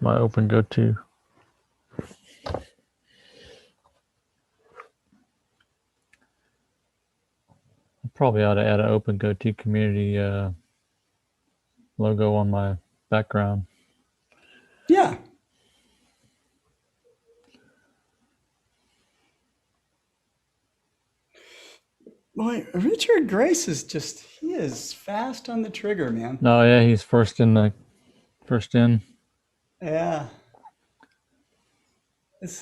my OpenGOTO. I probably ought to add an OpenGOTO community logo on my background. Yeah. Boy, Richard Grace is he is fast on the trigger, man. No, yeah, he's first in. Yeah.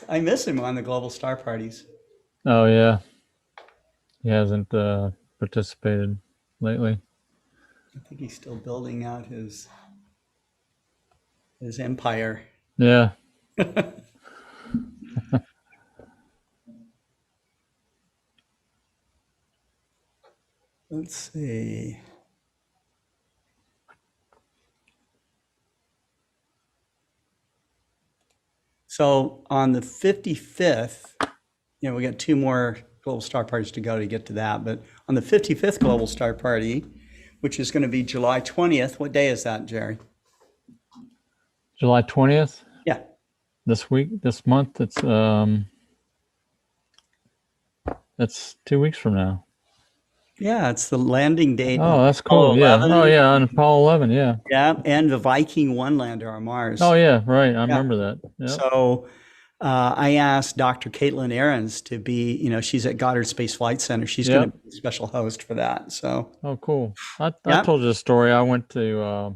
I miss him on the Global Star Parties. Oh, yeah. He hasn't participated lately. I think he's still building out his empire. Yeah. Let's see. So on the 55th, we got 2 more Global Star Parties to go to get to that. But on the 55th Global Star Party, which is going to be July 20th, what day is that, Jerry? July 20th? Yeah. This month, it's 2 weeks from now. Yeah, it's the landing date. Oh, that's cool. Yeah. Oh, yeah, on Apollo 11, yeah. Yeah, and the Viking 1 lander on Mars. Oh, yeah, right. I remember that. Yep. So I asked Dr. Caitlin Ahrens to be, she's at Goddard Space Flight Center. She's going to be a special host for that. So. Oh, cool. I told you the story. I went to,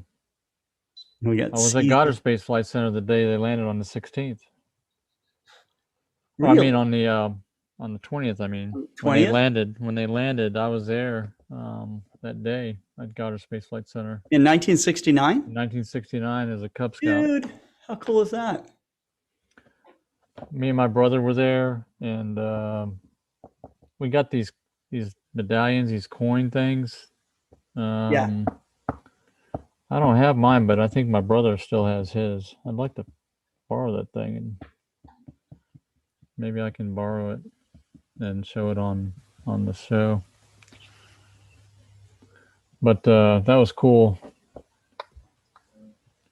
I was at Goddard Space Flight Center the day they landed on the 16th. Really? Well, I mean, on the 20th, I mean. 20th? When they landed, I was there that day at Goddard Space Flight Center. In 1969? In 1969 as a Cub Scout. Dude, how cool is that? Me and my brother were there, and we got these medallions, these coin things. Yeah. I don't have mine, but I think my brother still has his. I'd like to borrow that thing, and maybe I can borrow it and show it on the show. But that was cool.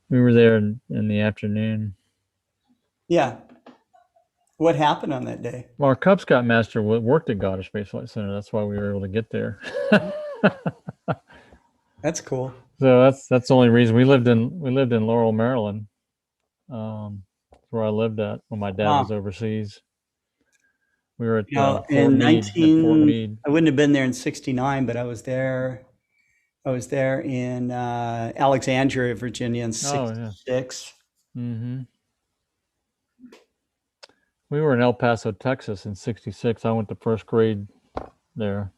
We were there in the afternoon. Yeah. What happened on that day? Well, our Cub Scout master worked at Goddard Space Flight Center. That's why we were able to get there. That's cool. So that's the only reason we lived in Laurel, Maryland. That's where I lived at when my dad was overseas. We were at Fort Meade. I wouldn't have been there in '69, but I was there. In Alexandria, Virginia in '66. Mm-hmm. We were in El Paso, Texas in '66. I went to first grade there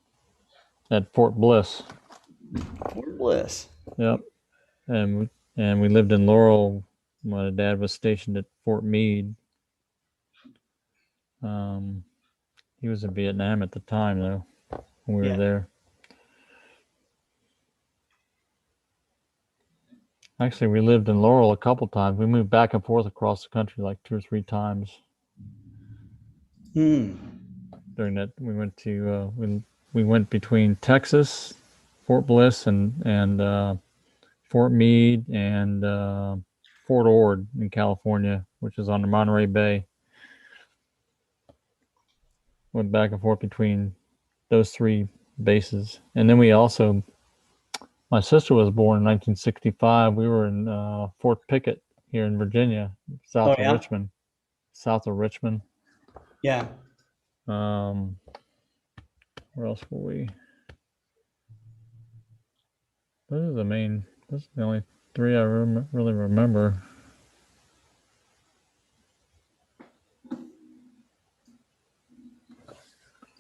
at Fort Bliss. Fort Bliss. Yep. And we lived in Laurel. My dad was stationed at Fort Meade. He was in Vietnam at the time, though, when we were there. Actually, we lived in Laurel a couple times. We moved back and forth across the country like 2 or 3 times. During that, we went to we went between Texas, Fort Bliss, and Fort Meade and Fort Ord in California, which is on the Monterey Bay. Went back and forth between those 3 bases, and then we also. My sister was born in 1965. We were in Fort Pickett here in Virginia, south of Richmond. South of Richmond. Yeah. Where else were we? Those are the only 3 I really remember.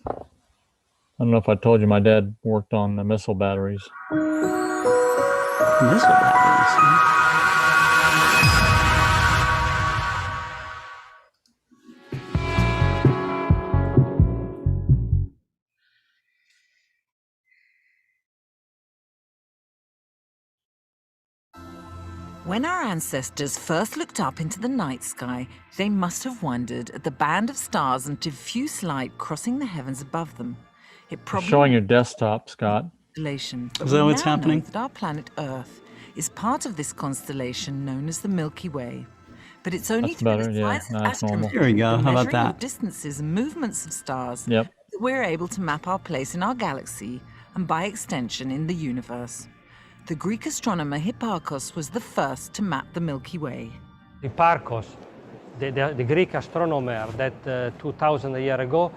I don't know if I told you my dad worked on the missile batteries. Missile batteries. When our ancestors first looked up into the night sky, they must have wondered at the band of stars and diffuse light crossing the heavens above them. It probably showing your desktop, Scott. Is that what's happening? That our planet Earth is part of this constellation known as the Milky Way. But it's only That's through better, the yeah, science of now it's normal. astrometry, There we go. the How about measuring of that? distances and movements of stars, Yep. that we're able to map our place in our galaxy and by extension in the universe. The Greek astronomer Hipparchus was the first to map the Milky Way. Hipparcos, the Greek astronomer that 2000 years ago,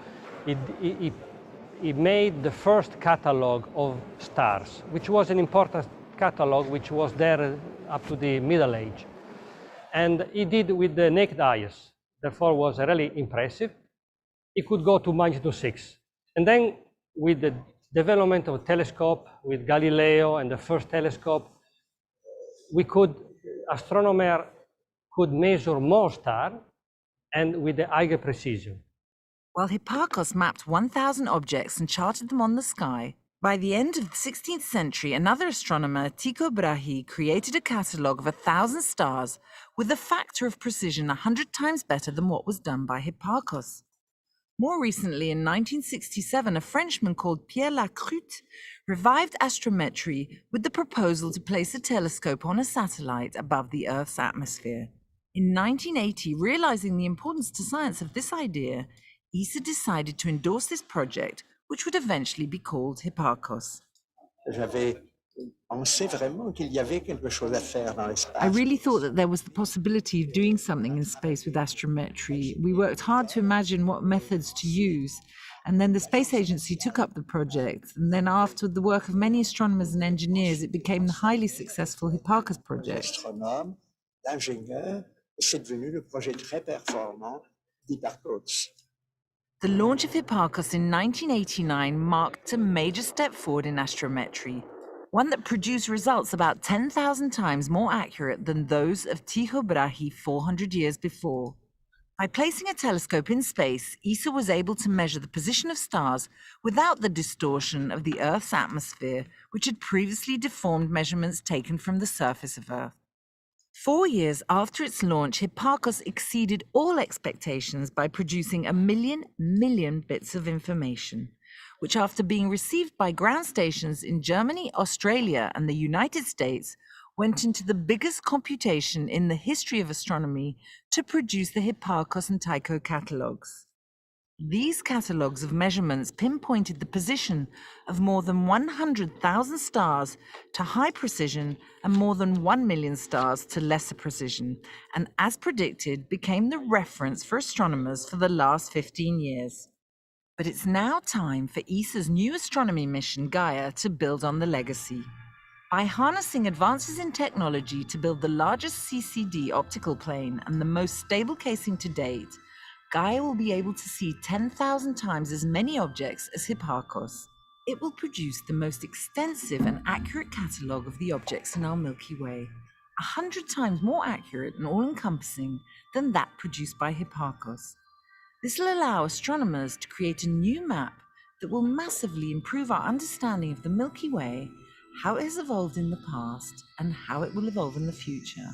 he made the first catalogue of stars, which was an important catalogue which was there up to the Middle Age. And he did with the naked eyes, therefore was really impressive. He could go to magnitude 6. And then with the development of telescope, with Galileo and the first telescope, astronomer could measure more stars and with the higher precision. While Hipparchus mapped 1,000 objects and charted them on the sky, by the end of the 16th century, another astronomer, Tycho Brahe, created a catalogue of 1,000 stars with a factor of precision 100 times better than what was done by Hipparchus. More recently, in 1967, a Frenchman called Pierre Lacroute revived astrometry with the proposal to place a telescope on a satellite above the Earth's atmosphere. In 1980, realizing the importance to science of this idea, ESA decided to endorse this project, which would eventually be called Hipparcos. I really thought that there was the possibility of doing something in space with astrometry. We worked hard to imagine what methods to use, and then the Space Agency took up the project. And then after the work of many astronomers and engineers, it became the highly successful Hipparcos project. The launch of Hipparcos in 1989 marked a major step forward in astrometry, one that produced results about 10,000 times more accurate than those of Tycho Brahe 400 years before. By placing a telescope in space, ESA was able to measure the position of stars without the distortion of the Earth's atmosphere, which had previously deformed measurements taken from the surface of Earth. 4 years after its launch, Hipparcos exceeded all expectations by producing 1 million bits of information, which after being received by ground stations in Germany, Australia, and the United States, went into the biggest computation in the history of astronomy to produce the Hipparcos and Tycho catalogues. These catalogues of measurements pinpointed the position of more than 100,000 stars to high precision and more than 1 million stars to lesser precision, and as predicted, became the reference for astronomers for the last 15 years. But it's now time for ESA's new astronomy mission, Gaia, to build on the legacy. By harnessing advances in technology to build the largest CCD optical plane and the most stable casing to date, Gaia will be able to see 10,000 times as many objects as Hipparcos. It will produce the most extensive and accurate catalogue of the objects in our Milky Way, 100 times more accurate and all-encompassing than that produced by Hipparcos. This will allow astronomers to create a new map that will massively improve our understanding of the Milky Way, how it has evolved in the past, and how it will evolve in the future.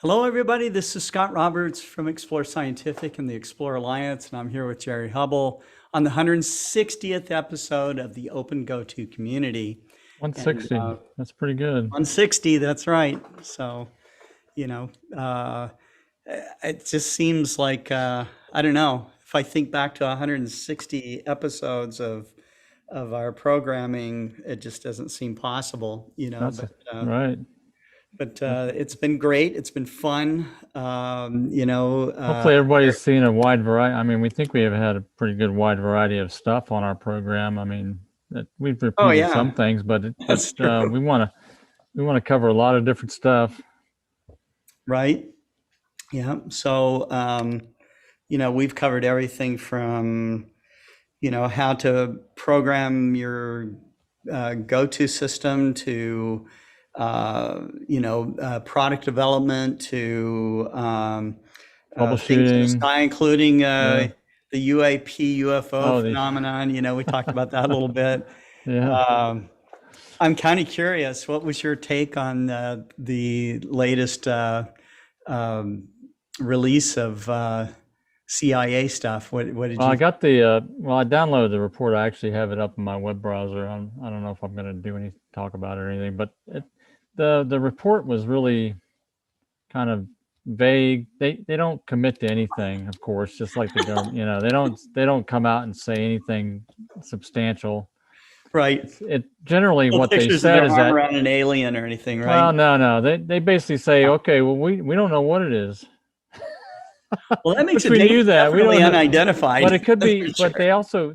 Hello, everybody. This is Scott Roberts from Explore Scientific and the Explore Alliance, and I'm here with Jerry Hubbell on the 160th episode of the OpenGOTO community. 160. That's pretty good. 160, that's right. So, it just seems like, I don't know, if I think back to 160 episodes of our programming, it just doesn't seem possible, That's right. But it's been great. It's been fun. Hopefully everybody's seen a wide variety. I mean, we think we have had a pretty good wide variety of stuff on our program. I mean, we've repeated some things, but we want to cover a lot of different stuff. Right. Yeah. So, we've covered everything from, how to program your GOTO system to product development to troubleshooting, including the UAP UFO Oh, phenomenon. We talked about that a little bit. Yeah. I'm kind of curious. What was your take on the latest release of CIA stuff? What did Well, you? I got I downloaded the report. I actually have it up in my web browser. I don't know if I'm going to do any talk about it or anything, but the report was really kind of vague. They don't commit to anything, of course, just like the government. They don't come out and say anything substantial. Right. It generally what they Pictures of said their is arm that, around an alien or anything, right? well, no. They basically say, okay, well, we don't know what it is. Well, that makes Which it we knew that. We definitely don't know. unidentified. But it could that's be. for sure. But they also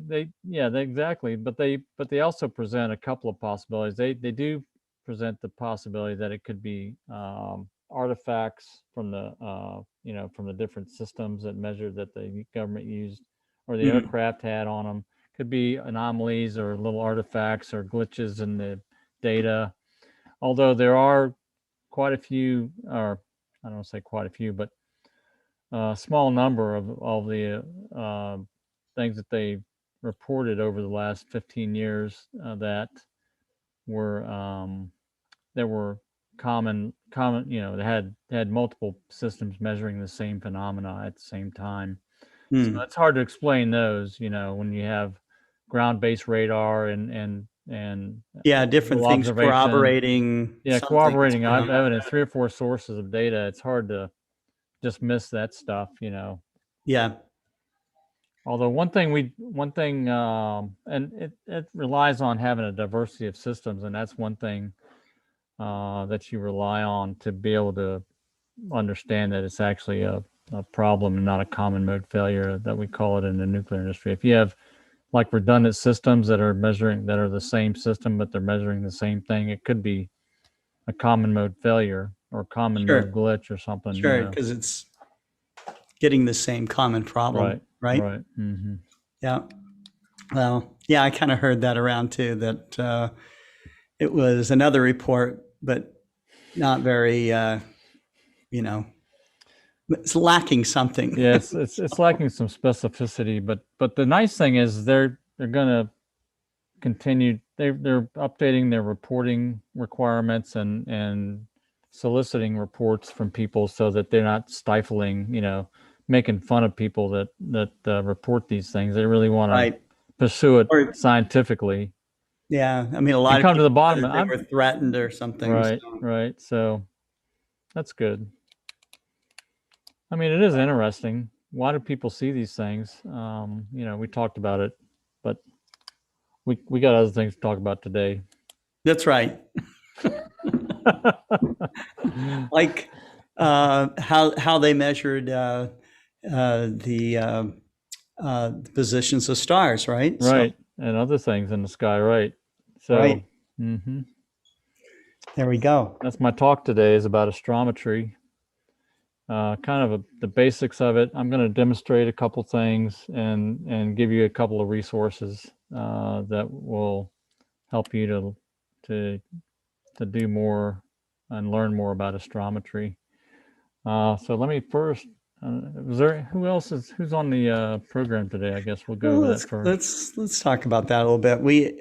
exactly. But they also present a couple of possibilities. They do present the possibility that it could be artifacts from the from the different systems that measured that the government used or the aircraft had on them. Could be anomalies or little artifacts or glitches in the data. Although there are quite a few, or I don't say quite a few, but a small number of all the things that they reported over the last 15 years that were common, they had multiple systems measuring the same phenomena at the same time. So it's hard to explain those, when you have ground-based radar and different things corroborating. Corroborating evidence, 3 or 4 sources of data. It's hard to just miss that stuff, Yeah. Although one thing, and it relies on having a diversity of systems, and that's one thing that you rely on to be able to understand that it's actually a problem and not a common mode failure that we call it in the nuclear industry. If you have like redundant systems that are the same system, but they're measuring the same thing, it could be a common mode failure or common mode glitch or something. Sure, because it's getting the same common problem, right? Right. Mm-hmm. Yeah. Well, yeah, I kind of heard that around too, that it was another report, but not very, it's lacking something. Yeah, it's lacking some specificity, but the nice thing is they're going to continue. They're updating their reporting requirements and soliciting reports from people so that they're not stifling, making fun of people that report these things. They really want to pursue it scientifically. Yeah, I mean, a lot of come people to the bottom. They were threatened or something. Right, right. So that's good. I mean, it is interesting. Why do people see these things? We talked about it, but we got other things to talk about today. That's right. Like how they measured the positions of stars, right? Right, and other things in the sky, right? So, right. Mm-hmm. There we go. That's my talk today, is about astrometry. Kind of the basics of it. I'm going to demonstrate a couple things and give you a couple of resources that will help you to do more and learn more about astrometry. So let me first. Who's on the program today? I guess we'll go over that first. Let's talk about that a little bit. We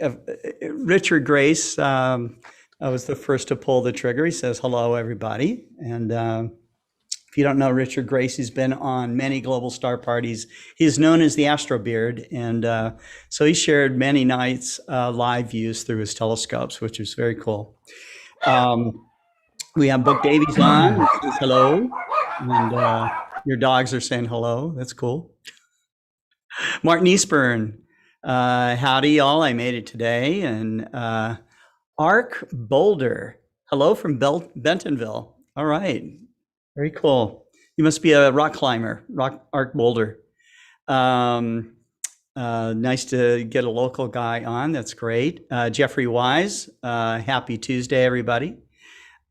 Richard Grace was the first to pull the trigger. He says hello, everybody, and if you don't know Richard Grace, he's been on many global star parties. He's known as the Astro Beard, and so he shared many nights live views through his telescopes, which is very cool. We have Book Davies on, which says hello, and your dogs are saying hello. That's cool. Martin Eastburn, howdy y'all, I made it today. And Ark Boulder, hello from Bentonville. All right, very cool. You must be a rock climber, Ark Boulder. Nice to get a local guy on, that's great. Jeffrey Wise, happy Tuesday, everybody.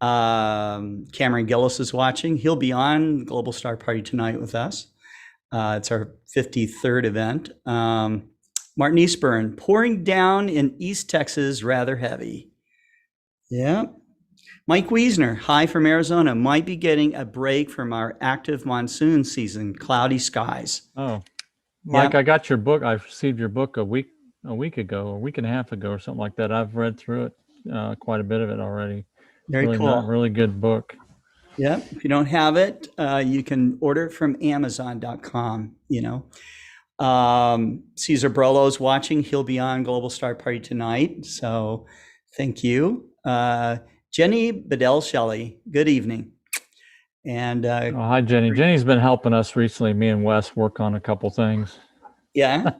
Cameron Gillis is watching. He'll be on Global Star Party tonight with us. It's our 53rd event. Martin Eastburn, pouring down in East Texas, rather heavy. Yeah. Mike Wiesner, hi from Arizona. Might be getting a break from our active monsoon season, cloudy skies. Oh. Mike, Yeah. I got your book. I received your book a week ago, a week and a half ago, or something like that. I've read through it, quite a bit of it already. Very Really cool. really good book. Yeah. If you don't have it, you can order it from Amazon.com. Cesar Brolo's watching. He'll be on Global Star Party tonight. So thank you. Jenny Bedell Shelley, good evening. And Hi, Jenny. Jenny's been helping us recently. Me and Wes work on a couple things. yeah.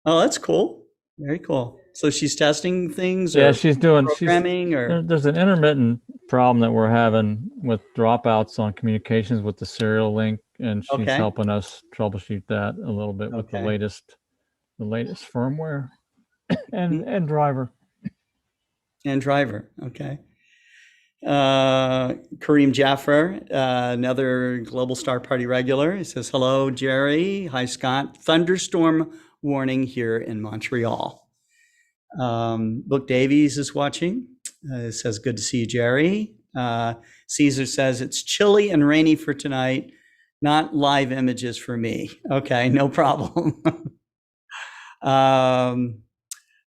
Oh, that's cool. Very cool. So she's testing things. Yeah, or she's doing programming or there's an intermittent problem that we're having with dropouts on communications with the serial link, and she's Okay. helping us troubleshoot that a little bit with the Okay. latest firmware and driver. And driver. Okay. Kareem Jaffer, another Global Star Party regular. He says, hello, Jerry. Hi, Scott. Thunderstorm warning here in Montreal. Book Davies is watching. It says, good to see you, Jerry. Caesar says, it's chilly and rainy for tonight. Not live images for me. Okay, no problem.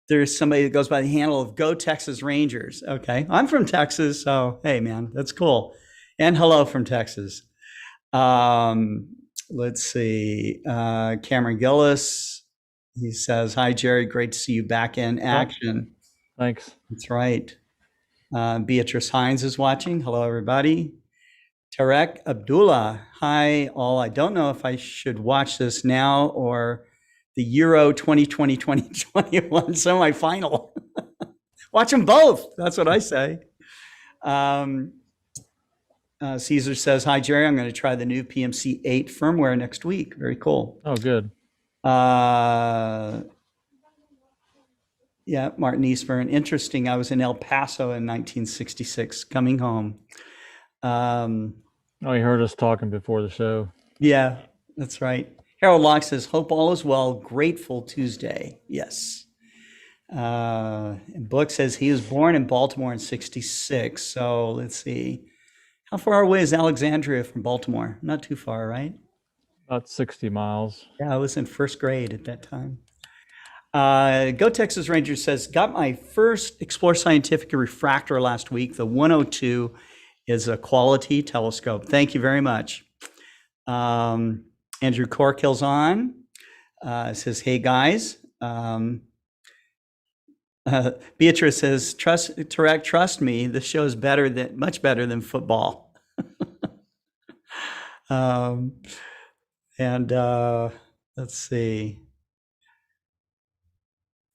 There's somebody that goes by the handle of Go Texas Rangers. Okay, I'm from Texas, so hey, man, that's cool. And hello from Texas. Let's see. Cameron Gillis, he says, hi, Jerry, great to see you back in action. Thanks. That's right. Beatrice Hines is watching. Hello, everybody. Tarek Abdullah, hi, all. I don't know if I should watch this now or the Euro 2020-2021 semifinal. Watch them both. That's what I say. Caesar says, hi, Jerry. I'm going to try the new PMC 8 firmware next week. Very cool. Oh, good. Yeah, Martin Eastburn. Interesting. I was in El Paso in 1966, coming home. Oh, you heard us talking before the show. Yeah, that's right. Harold Locke says, hope all is well. Grateful Tuesday. Yes. And Book says he was born in Baltimore in 66. So let's see. How far away is Alexandria from Baltimore? Not too far, right? About 60 miles. Yeah, I was in first grade at that time. Go Texas Ranger says, got my first Explore Scientific refractor last week. The 102 is a quality telescope. Thank you very much. Andrew Corkill's on. Says, hey, guys. Beatrice says, trust me, this show is much better than football. Let's see.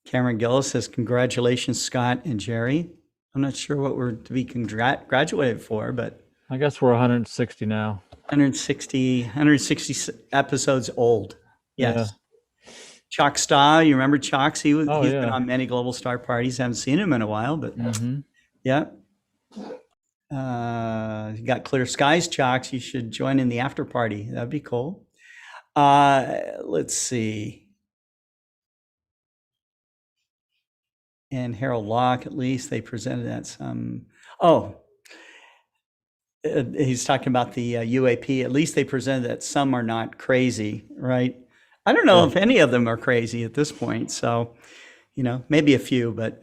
Cameron Gillis says, congratulations, Scott and Jerry. I'm not sure what we're to be graduated for, but I guess we're 160 now. 160 episodes old. Yes. Yeah. Chuck Staw, you remember Chuck's? He's yeah. been on many Global Star Parties. Haven't seen him in a while, but yeah. You got Clear Skies, Chuck's. You should join in the after party. That'd be cool. Let's see. And Harold Locke, at least they presented that some. He's talking about the UAP. At least they presented that some are not crazy, right? I don't know if any of them are crazy at this point. So, maybe a few, but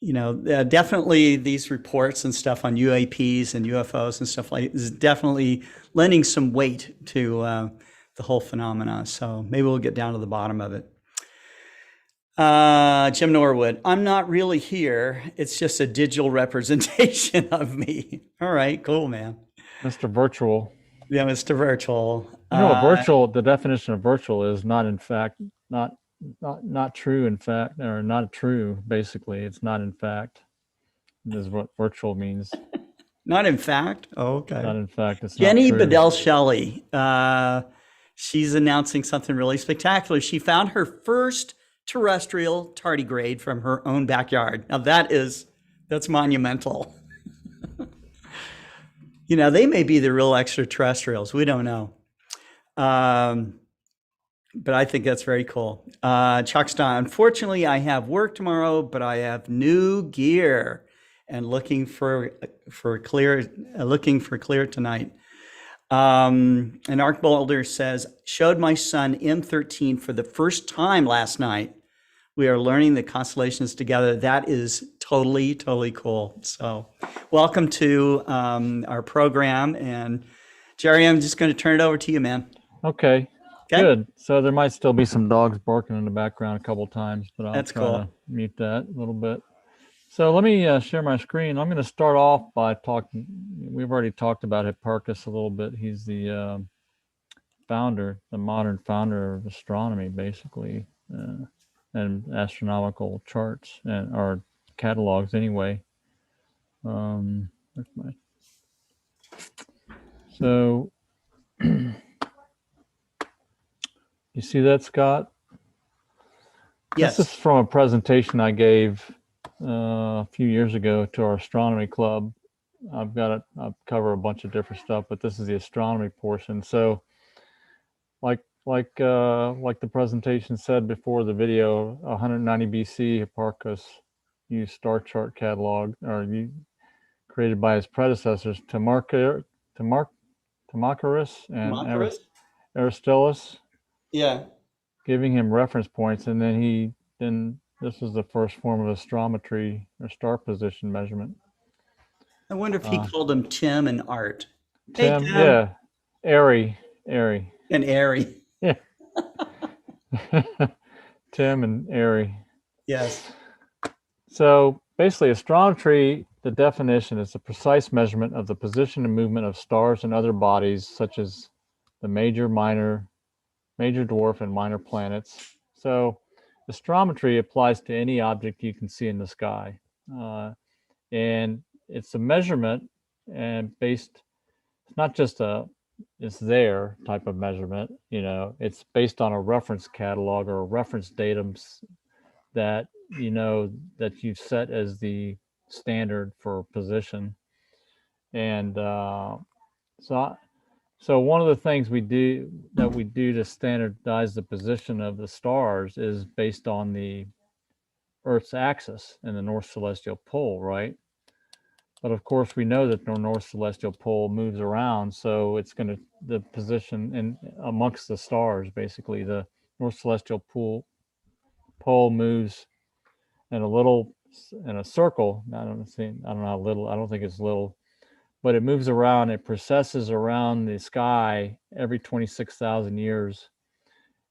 definitely these reports and stuff on UAPs and UFOs and stuff like is definitely lending some weight to the whole phenomena. So maybe we'll get down to the bottom of it. Jim Norwood, I'm not really here. It's just a digital representation of me. All right, cool, man. Mr. Virtual. Yeah, Mr. Virtual. The definition of virtual is not in fact, not true in fact, or not true, basically. It's not in fact. This is what virtual means. Not in fact? Oh, okay. Not in fact, it's Jenny not true. Bedell Shelley. She's announcing something really spectacular. She found her first terrestrial tardigrade from her own backyard. Now that's monumental. They may be the real extraterrestrials. We don't know. But I think that's very cool. Chuckstein, unfortunately, I have work tomorrow, but I have new gear and looking for clear tonight. And Arc Boulder says, showed my son M13 for the first time last night. We are learning the constellations together. That is totally, totally cool. So welcome to our program. And Jerry, I'm just going to turn it over to you, man. Okay. Okay? Good. So there might still be some dogs barking in the background a couple times, but I'll That's try cool. to mute that a little bit. So let me share my screen. I'm going to start off by talking. We've already talked about Hipparchus a little bit. He's the founder, the modern founder of astronomy, basically, and astronomical charts or catalogs anyway. Where's my... So you see that, Scott? Yes. This is from a presentation I gave a few years ago to our astronomy club. I've cover a bunch of different stuff, but this is the astronomy portion. So like the presentation said before the video, 190 BC, Hipparchus used star chart catalog, created by his predecessors, Timarchus and Aristillus, Yeah. giving him reference points, and then this is the first form of astrometry or star position measurement. I wonder if he called them Tim and Art. Tim, hey, Tim. yeah, Airy. And Airy. Yeah. Tim and Airy. Yes. So basically, astrometry, the definition is the precise measurement of the position and movement of stars and other bodies, such as the major, dwarf, and minor planets. So astrometry applies to any object you can see in the sky. And it's a measurement and it's not just it's there type of measurement, it's based on a reference catalog or a reference datum that that you've set as the standard for position. And so one of the things we do to standardize the position of the stars is based on the Earth's axis and the North Celestial Pole, right? But of course, we know that the North Celestial Pole moves around, so it's going to the position amongst the stars. Basically, the North Celestial Pole moves in a circle. I don't know how little. I don't think it's little, but it moves around. It precesses around the sky every 26,000 years,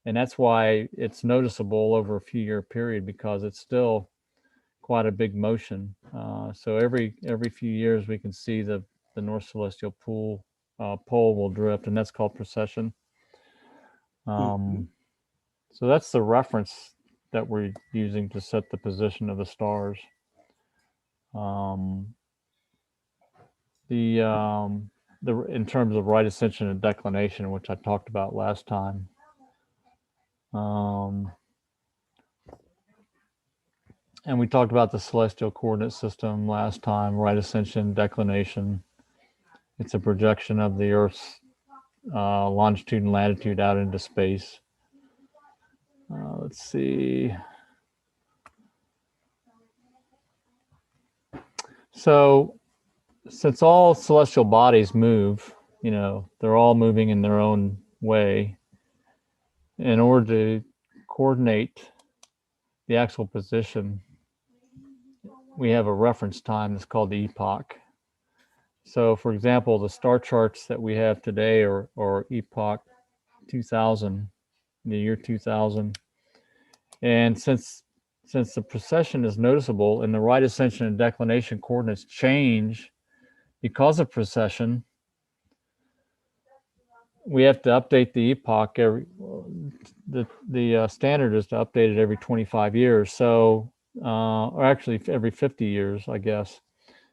and that's why it's noticeable over a few-year period, because it's still quite a big motion. So every few years we can see the North Celestial Pole will drift, and that's called precession. So that's the reference that we're using to set the position of the stars. In terms of right ascension and declination, which I talked about last time. And we talked about the celestial coordinate system last time, right ascension, declination. It's a projection of the Earth's longitude and latitude out into space. Let's see. So since all celestial bodies move, they're all moving in their own way. In order to coordinate the actual position, we have a reference time that's called the epoch. So, for example, the star charts that we have today are epoch 2000, the year 2000. And since the precession is noticeable and the right ascension and declination coordinates change because of precession, we have to update the epoch the standard is to update it every 25 years. So, or actually every 50 years, I guess.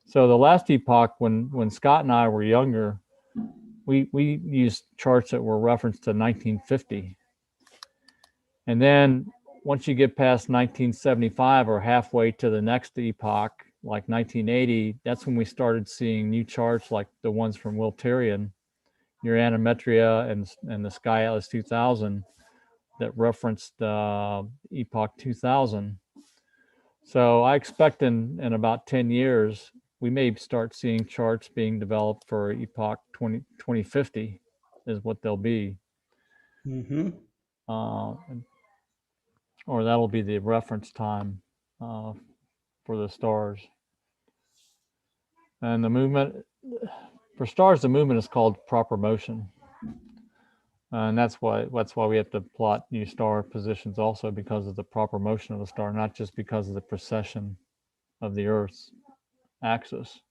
So the last epoch, when Scott and I were younger, we used charts that were referenced to 1950. And then once you get past 1975 or halfway to the next epoch, like 1980, that's when we started seeing new charts like the ones from Wiltarian, Uranometria, and the Sky Atlas 2000 that referenced epoch 2000. So I expect in about 10 years, we may start seeing charts being developed for epoch 2050 is what they'll be. Mm-hmm. Or that'll be the reference time for the stars. And the movement, for stars, the movement is called proper motion. And that's why we have to plot new star positions also, because of the proper motion of the star, not just because of the precession of the Earth's axis.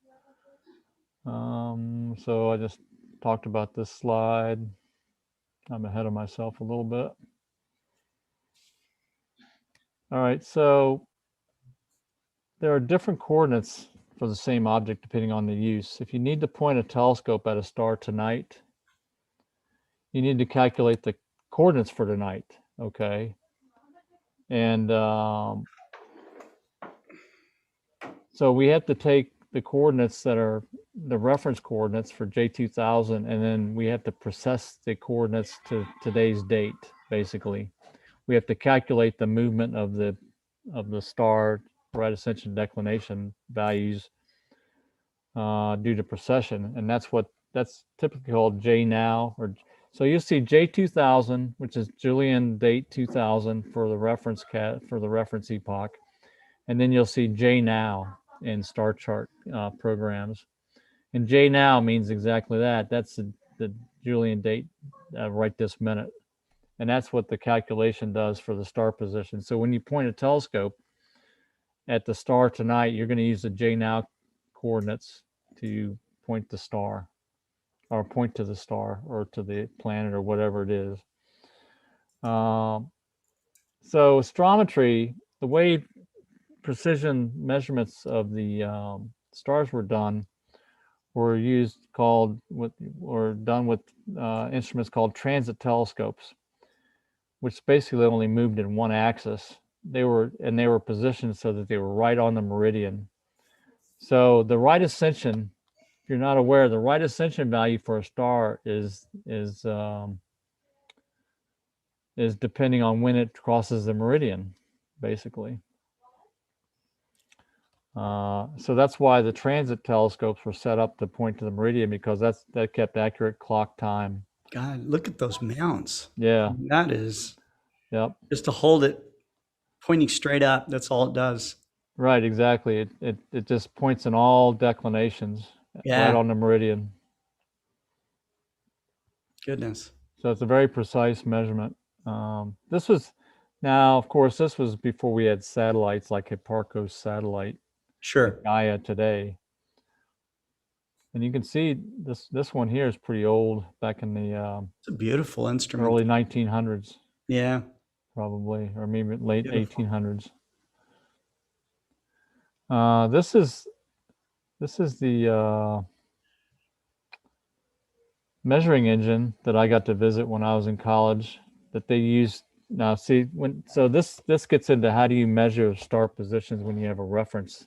So I just talked about this slide. I'm ahead of myself a little bit. All right, so there are different coordinates for the same object depending on the use. If you need to point a telescope at a star tonight, you need to calculate the coordinates for tonight, okay? And so we have to take the coordinates that are the reference coordinates for J2000, and then we have to process the coordinates to today's date, basically. We have to calculate the movement of the star right ascension declination values due to precession, and that's typically called J now. Or so you see J2000, which is Julian date 2000 for the reference epoch, and then you'll see J now in star chart programs, and J now means exactly that. That's the Julian date right this minute, and that's what the calculation does for the star position. So when you point a telescope at the star tonight, you're going to use the J now coordinates to point the star, or point to the star, or to the planet, or whatever it is. So astrometry, the way precision measurements of the stars were done, were done with instruments called transit telescopes, which basically only moved in one axis. They were positioned so that they were right on the meridian. So the right ascension, if you're not aware, the right ascension value for a star is depending on when it crosses the meridian, basically. So that's why the transit telescopes were set up to point to the meridian, because that kept accurate clock time. God, look at those mounts. Yeah. That is, Yep. just to hold it pointing straight up. That's all it does. Right. Exactly. It just points in all declinations Yeah. right on the meridian. Goodness. So it's a very precise measurement. This was before we had satellites like Hipparcos satellite. Sure. Gaia today. And you can see this one here is pretty old, back in the It's a beautiful instrument. early 1900s. Yeah. Probably, or maybe late Beautiful. 1800s. This is the measuring engine that I got to visit when I was in college, that they used. Now, see, this gets into how do you measure star positions when you have a reference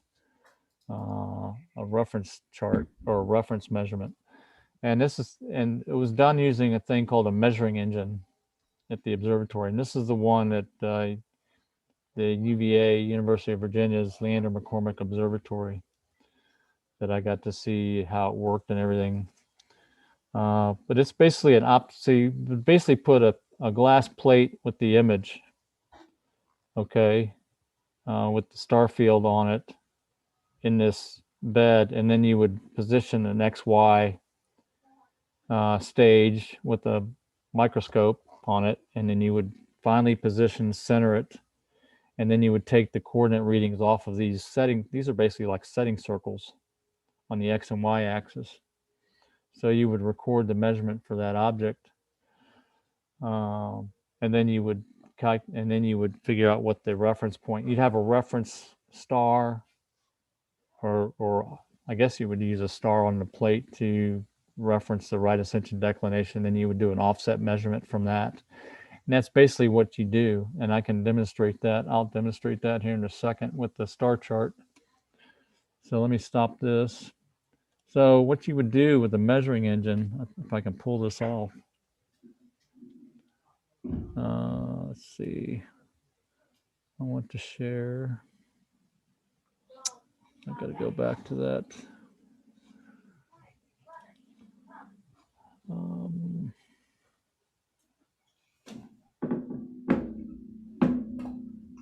chart or a reference measurement, and it was done using a thing called a measuring engine at the observatory, and this is the one at the UVA, University of Virginia's Leander McCormick Observatory, that I got to see how it worked and everything. But it's basically so you basically put a glass plate with the image, okay, with the star field on it in this bed, and then you would position an XY stage with a microscope on it, and then you would finally center it, and then you would take the coordinate readings off of these settings. These are basically like setting circles on the X and Y axis. So you would record the measurement for that object, and then you would figure out what the reference point. You'd have a reference star, or I guess you would use a star on the plate to reference the right ascension declination. Then you would do an offset measurement from that, and that's basically what you do. And I can demonstrate that. I'll demonstrate that here in a second with the star chart. So let me stop this. So what you would do with the measuring engine, if I can pull this off. Let's see. I want to share. I've got to go back to that.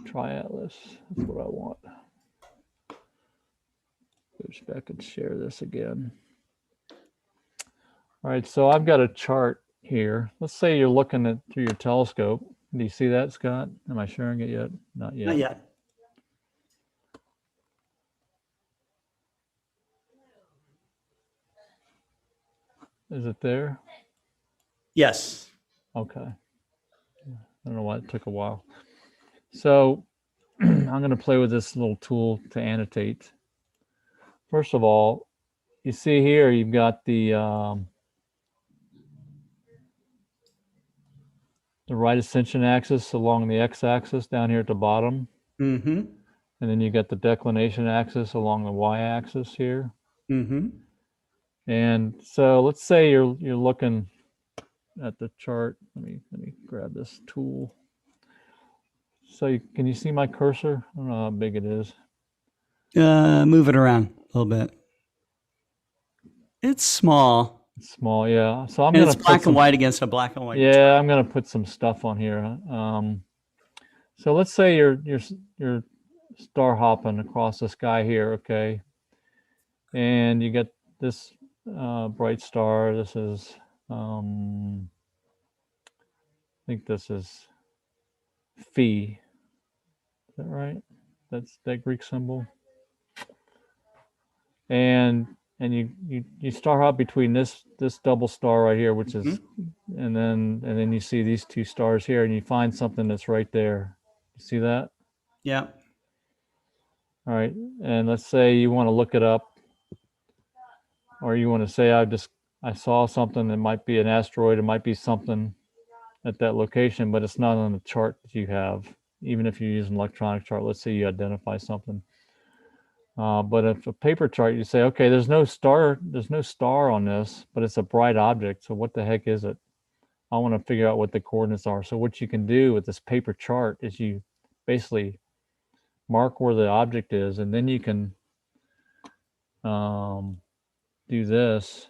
Triatlas, that's what I want. Oops, back and share this again. All right, so I've got a chart here. Let's say you're looking at through your telescope. Do you see that, Scott? Am I sharing it yet? Not yet. Not yet. Is it there? Yes. Okay. I don't know why it took a while. So I'm going to play with this little tool to annotate. First of all, you see here you've got the right ascension axis along the x-axis down here at the bottom. Mm-hmm. And then you got the declination axis along the y-axis here. Mm-hmm. And so let's say you're looking at the chart. Let me grab this tool. So can you see my cursor? I don't know how big it is. Move it around a little bit. It's small. It's small, yeah. So I'm And gonna it's black and white against a black and white. Yeah, I'm gonna put some stuff on here. So let's say you're star hopping across the sky here, okay? And you get this bright star. This is I think this is Phi. Is that right? That's that Greek symbol. And you star hop between this double star right here, which is, and then you see these two stars here, and you find something that's right there. You see that? Yeah. All right. And let's say you want to look it up, or you want to say I saw something that might be an asteroid. It might be something at that location, but it's not on the chart that you have. Even if you use an electronic chart, let's say you identify something. But if a paper chart, you say, okay, there's no star on this, but it's a bright object. So what the heck is it? I want to figure out what the coordinates are. So what you can do with this paper chart is you basically mark where the object is, and then you can do this.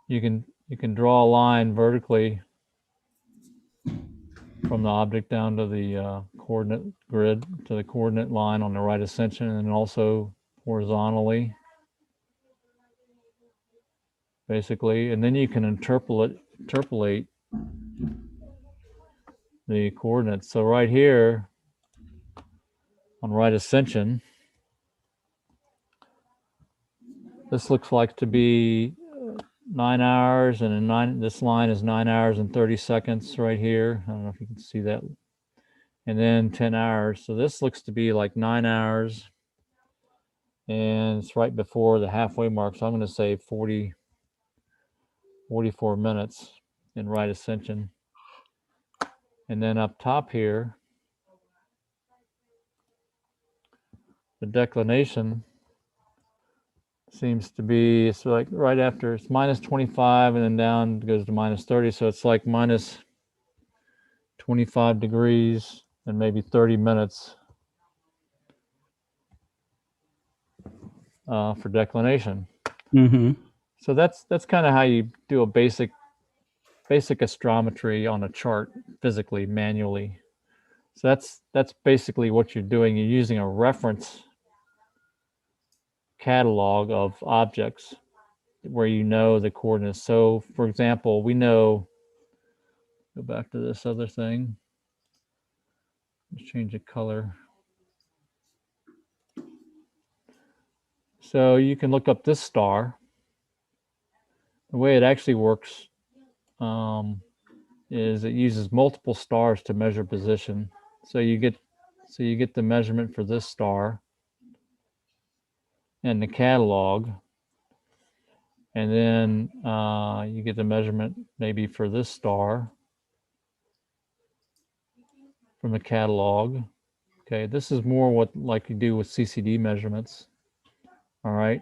You can draw a line vertically from the object down to the coordinate grid, to the coordinate line on the right ascension, and also horizontally, basically. And then you can interpolate the coordinates. So right here on right ascension, this looks like to be 9 hours, and this line is 9 hours and 30 seconds right here. I don't know if you can see that. And then 10 hours. So this looks to be like 9 hours, and it's right before the halfway mark. So I'm going to say 44 minutes in right ascension. And then up top here, the declination seems to be, it's like right after, it's minus 25, and then down goes to minus 30. So it's like minus 25 degrees and maybe 30 minutes for declination. Mm-hmm. So that's kind of how you do a basic astrometry on a chart physically, manually. So that's basically what you're doing. You're using a reference catalog of objects where you know the coordinates. So for example, we know, go back to this other thing. Let's change the color. So you can look up this star. The way it actually works is it uses multiple stars to measure position. So you get the measurement for this star and the catalog, and then you get the measurement maybe for this star from the catalog. Okay, this is more what like you do with CCD measurements. All right.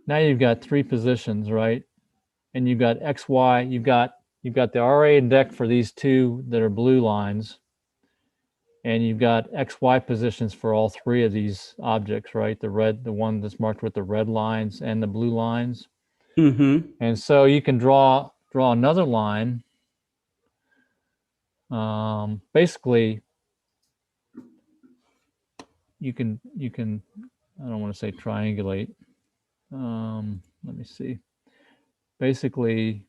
Now you've got three positions, right? And you've got X, Y. You've got the RA and DEC for these two that are blue lines, and you've got XY positions for all three of these objects, right? The one that's marked with the red lines and the blue lines. Mm-hmm. And so you can draw another line. Basically, you can I don't want to say triangulate. Let me see. Basically,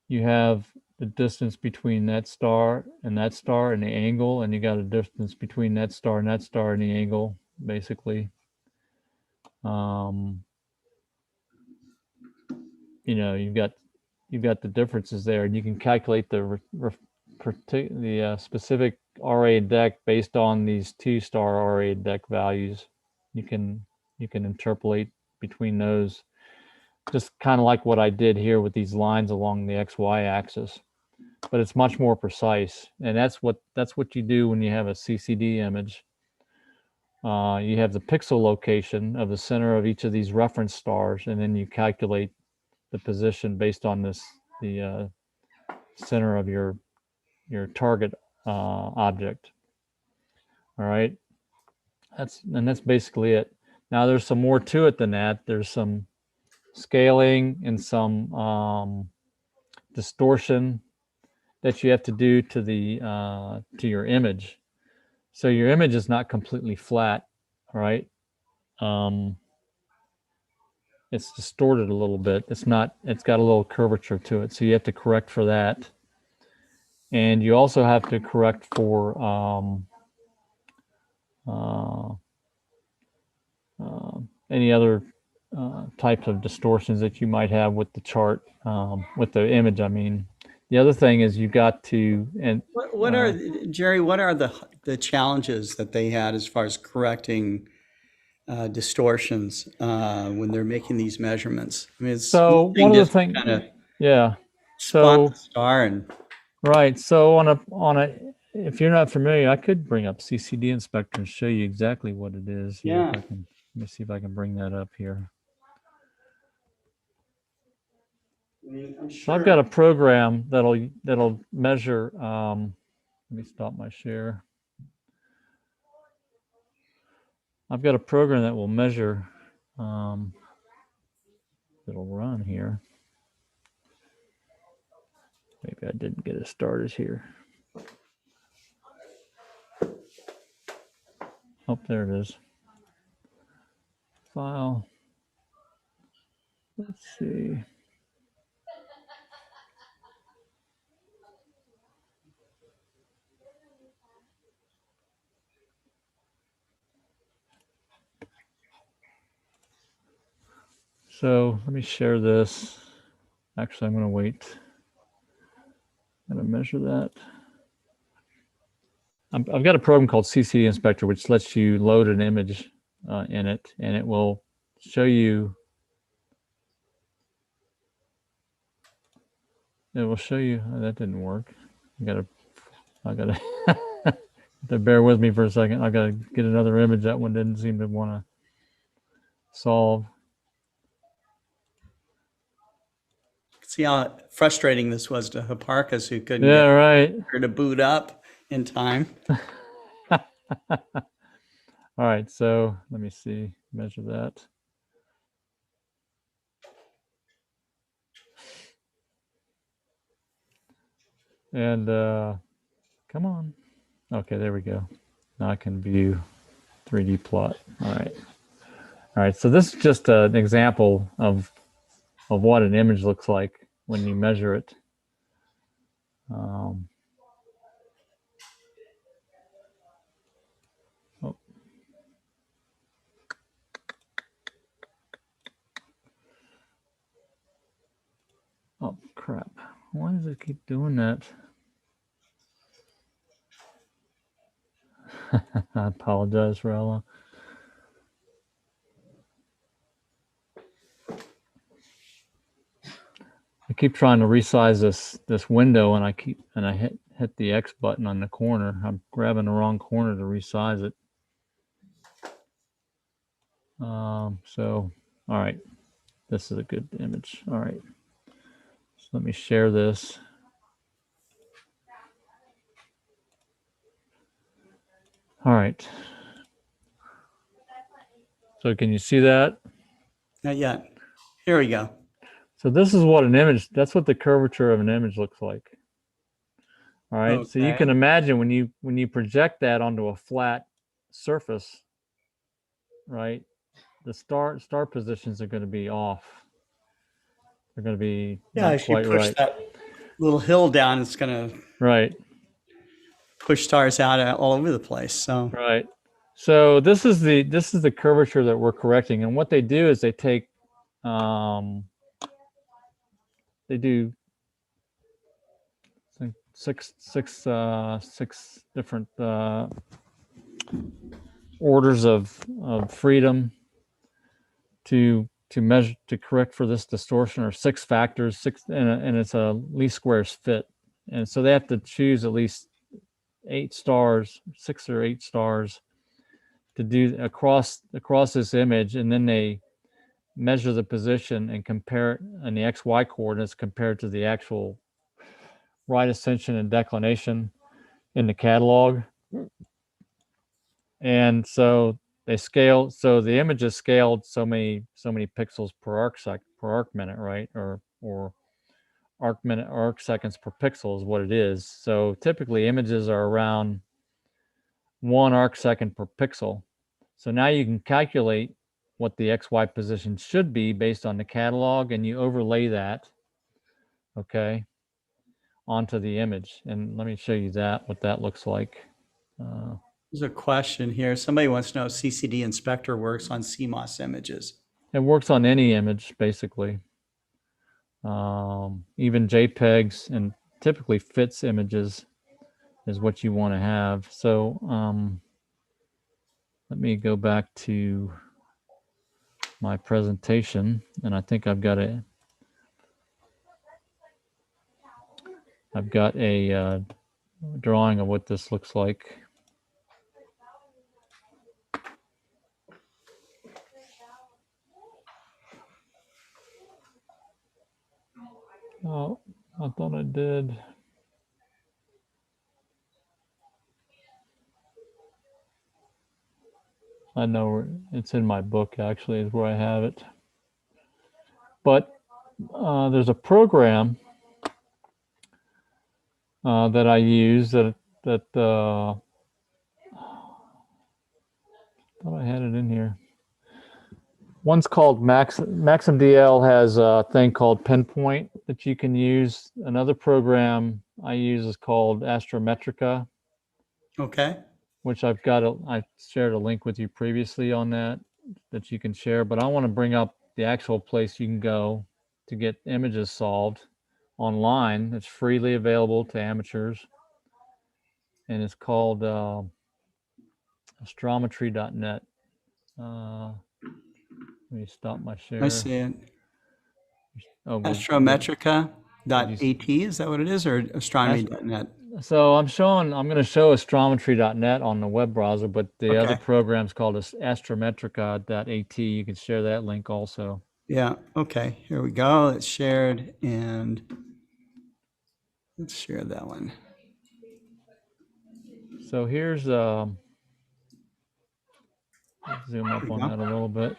you have the distance between that star and the angle, and you got a distance between that star and the angle, basically. You know, you've got the differences there, and you can calculate the specific RA deck based on these 2-star RA deck values. You can interpolate between those, just kind of like what I did here with these lines along the XY axis, but it's much more precise. And that's what you do when you have a CCD image. You have the pixel location of the center of each of these reference stars, and then you calculate the position based on the center of your target object. All right, that's basically it. Now there's some more to it than that. There's some scaling and some distortion that you have to do to your image. So your image is not completely flat, right? It's distorted a little bit. It's got a little curvature to it. So you have to correct for that. And you also have to correct for any other types of distortions that you might have with the chart, with the image, I mean. The other thing is you've got to, and What are, Jerry, what are the challenges that they had as far as correcting distortions when they're making these measurements? I mean, it's so one of the things, kind of yeah. spot So the star and right. So on a if you're not familiar, I could bring up CCD Inspector and show you exactly what it is. Here, yeah. if I can, let me see if I can bring that up here. I mean, I'm So sure. I've got a program that'll measure. Let me stop my share. I've got a program that will measure. It'll run here. Maybe I didn't get it started here. Oh, there it is. File. Let's see. So let me share this. Actually, I'm going to wait. I'm going to measure that. I've got a program called Ccd Inspector, which lets you load an image in it, and it will show you. It will show you. Oh, that didn't work. I gotta to bear with me for a second. I gotta get another image. That one didn't seem to want to solve. See how frustrating this was to Hipparchus, who couldn't Yeah, get right. her to boot up in time. All right, so let me see, measure that. And come on. Okay, there we go. Now I can view 3D plot. All right. All right, so this is just an example of what an image looks like when you measure it. Oh, crap. Why does it keep doing that? I apologize, Rella. I keep trying to resize this window, and I hit the X button on the corner. I'm grabbing the wrong corner to resize it. So, all right, this is a good image. All right, so let me share this. All right. So can you see that? Not yet. Here we go. So this is what an image, that's what the curvature of an image looks like. All right. So you can Okay. imagine when you project that onto a flat surface, right? The star positions are going to be off. They're going to be Yeah, not if you quite push right. that little hill down, it's going to Right. push stars out all over the place. So Right. So this is the curvature that we're correcting, and what they do is they take they do I think six different orders of freedom to measure, to correct for this distortion, or six factors, and it's a least squares fit, and so they have to choose at least 8 stars, 6 or 8 stars, to do across this image, and then they measure the position and compare it in the XY coordinates compared to the actual right ascension and declination in the catalog. And so they scale, so the image is scaled so many pixels per arc minute, right? Or arc seconds per pixel is what it is. So typically images are around 1 arc second per pixel. So now you can calculate what the XY position should be based on the catalog, and you overlay that, okay, onto the image. And let me show you what that looks like. there's a question here. Somebody wants to know if CCD Inspector works on CMOS images. It works on any image, basically. Even JPEGs, and typically fits images is what you want to have. So let me go back to my presentation, and I think I've got a drawing of what this looks like. Oh, I thought I did. I know where it's in my book, actually, is where I have it. But there's a program that I use that thought I had it in here. One's called MaximDL, has a thing called Pinpoint that you can use. Another program I use is called Astrometrica, Okay. which I shared a link with you previously on that you can share. But I want to bring up the actual place you can go to get images solved online. It's freely available to amateurs, and it's called astrometry.net. Let me stop my share. I see it. Oh, Astrometrica.at, is that what it is, or astronomy.net? So I'm going to show astrometry.net on the web browser, but the other program's called astrometrica.at. You can share that link also. Yeah, okay, here we go. It's shared, and let's share that one. So here's, zoom up on that a little bit.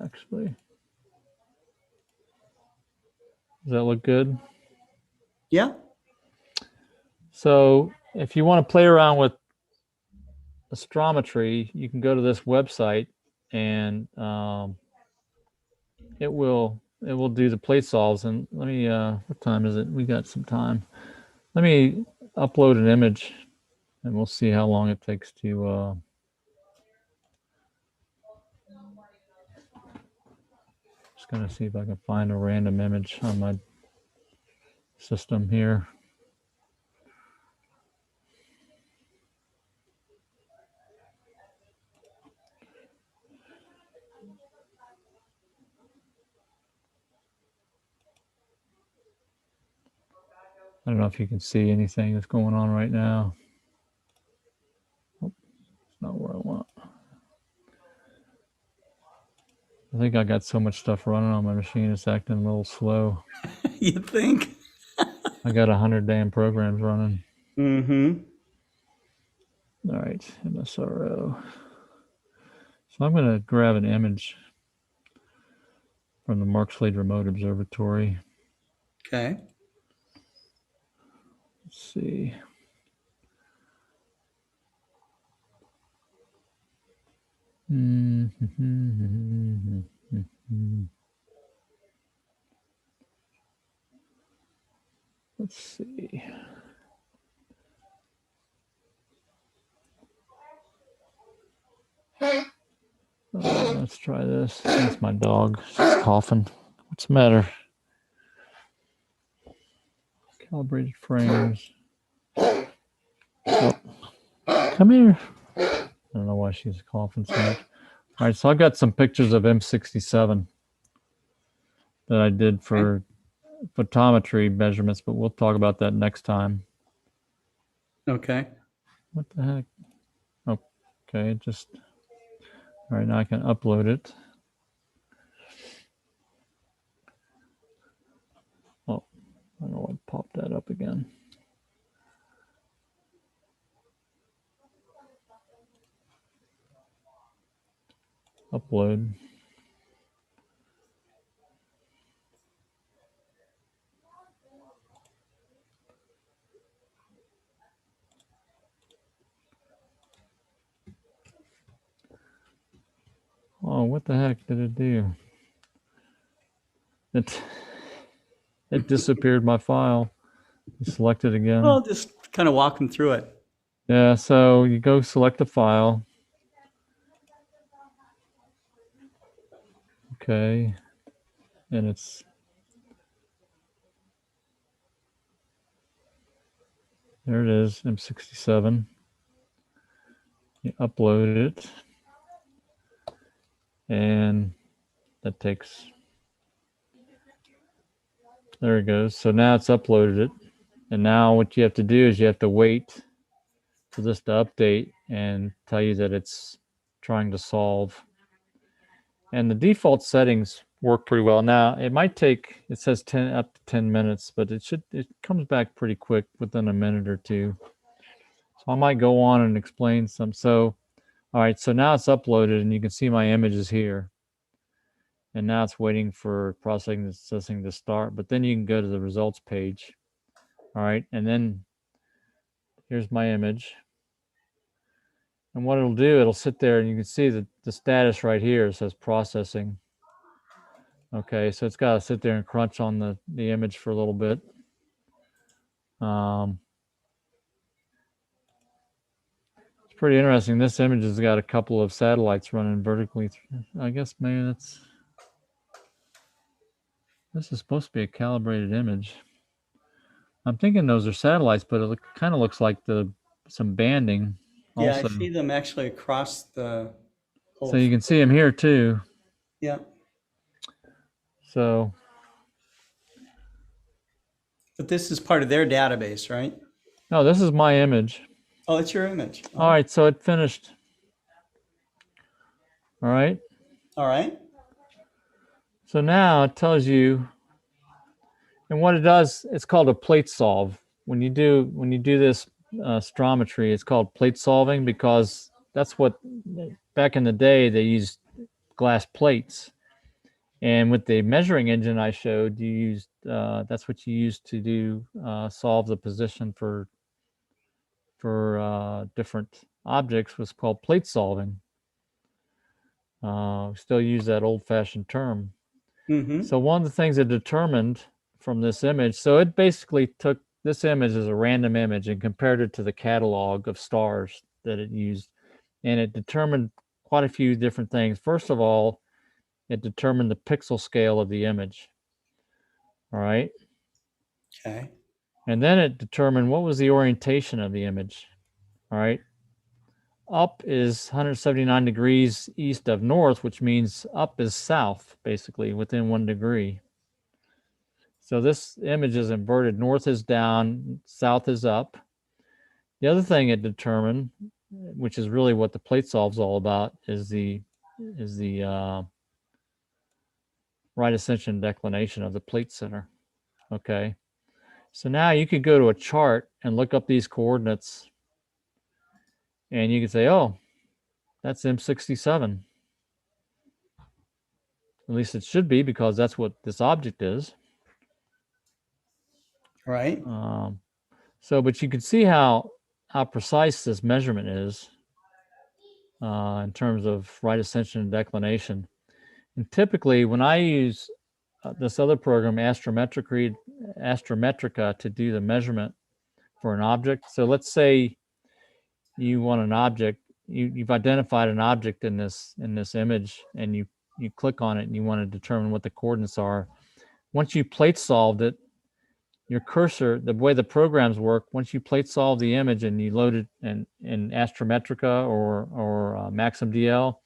Actually, does that look good? Yeah. So if you want to play around with astrometry, you can go to this website, and it will do the plate solves. And let me, what time is it? We got some time. Let me upload an image, and we'll see how long it takes to just going to see if I can find a random image on my system here. I don't know if you can see anything that's going on right now. Oh, it's not where I want. I think I got so much stuff running on my machine, it's acting a little slow. You think? I got 100 damn programs running. Mm-hmm. All right, MSRO. So I'm going to grab an image from the Mark Slade Remote Observatory. Okay. Let's see. Let's see. Let's try this. That's my dog. She's coughing. What's the matter? Calibrated frames. Oh. Come here. I don't know why she's coughing so much. All right, so I've got some pictures of M67 that I did for photometry measurements, but we'll talk about that next time. Okay. What the heck? Okay, just all right. Now I can upload it. Oh, I don't know what popped that up again. Upload. Oh, what the heck did it do? It disappeared my file. You select it again. Well, just kind of walk them through it. Yeah, so you go select the file. Okay. And it's there it is, M67. You upload it. And that takes, there it goes. So now it's uploaded it. And now what you have to do is you have to wait for this to update and tell you that it's trying to solve. And the default settings work pretty well. Now it might take, it says 10 up to 10 minutes, but it comes back pretty quick within a minute or two. So I might go on and explain some. So, all right, so now it's uploaded and you can see my images here. And now it's waiting for processing to start, but then you can go to the results page. All right, and then here's my image. And what it'll do, it'll sit there and you can see that the status right here says processing. Okay, so it's got to sit there and crunch on the image for a little bit. It's pretty interesting. This image has got a couple of satellites running vertically through. I guess maybe this is supposed to be a calibrated image. I'm thinking those are satellites, but it kind of looks like some banding. Yeah, Also. I see them actually across the whole. So you can see them here too. Yeah. So. But this is part of their database, right? No, this is my image. Oh, it's your image. All right, so it finished. All right. All right. So now it tells you, and what it does, it's called a plate solve. When you do this astrometry, it's called plate solving because that's what back in the day they used glass plates. And with the measuring engine I showed, you used that's what you used to do solve the position for different objects was called plate solving. We still use that old-fashioned term. Mm-hmm. So one of the things it determined from this image, so it basically took this image as a random image and compared it to the catalog of stars that it used, and it determined quite a few different things. First of all, it determined the pixel scale of the image. All right. Okay. And then it determined what was the orientation of the image. All right. Up is 179 degrees east of north, which means up is south, basically, within 1 degree. So this image is inverted. North is down, south is up. The other thing it determined, which is really what the plate solve is all about, is the right ascension declination of the plate center. Okay. So now you could go to a chart and look up these coordinates, and you can say, oh, that's M67. At least it should be, because that's what this object is. Right. But you can see how precise this measurement is in terms of right ascension and declination. And typically, when I use this other program, Astrometrica, to do the measurement for an object. So let's say you want an object, you've identified an object in this image, and you click on it and you want to determine what the coordinates are. Once you plate solved it, your cursor, the way the programs work, once you plate solve the image and you load it in Astrometrica or MaximDL,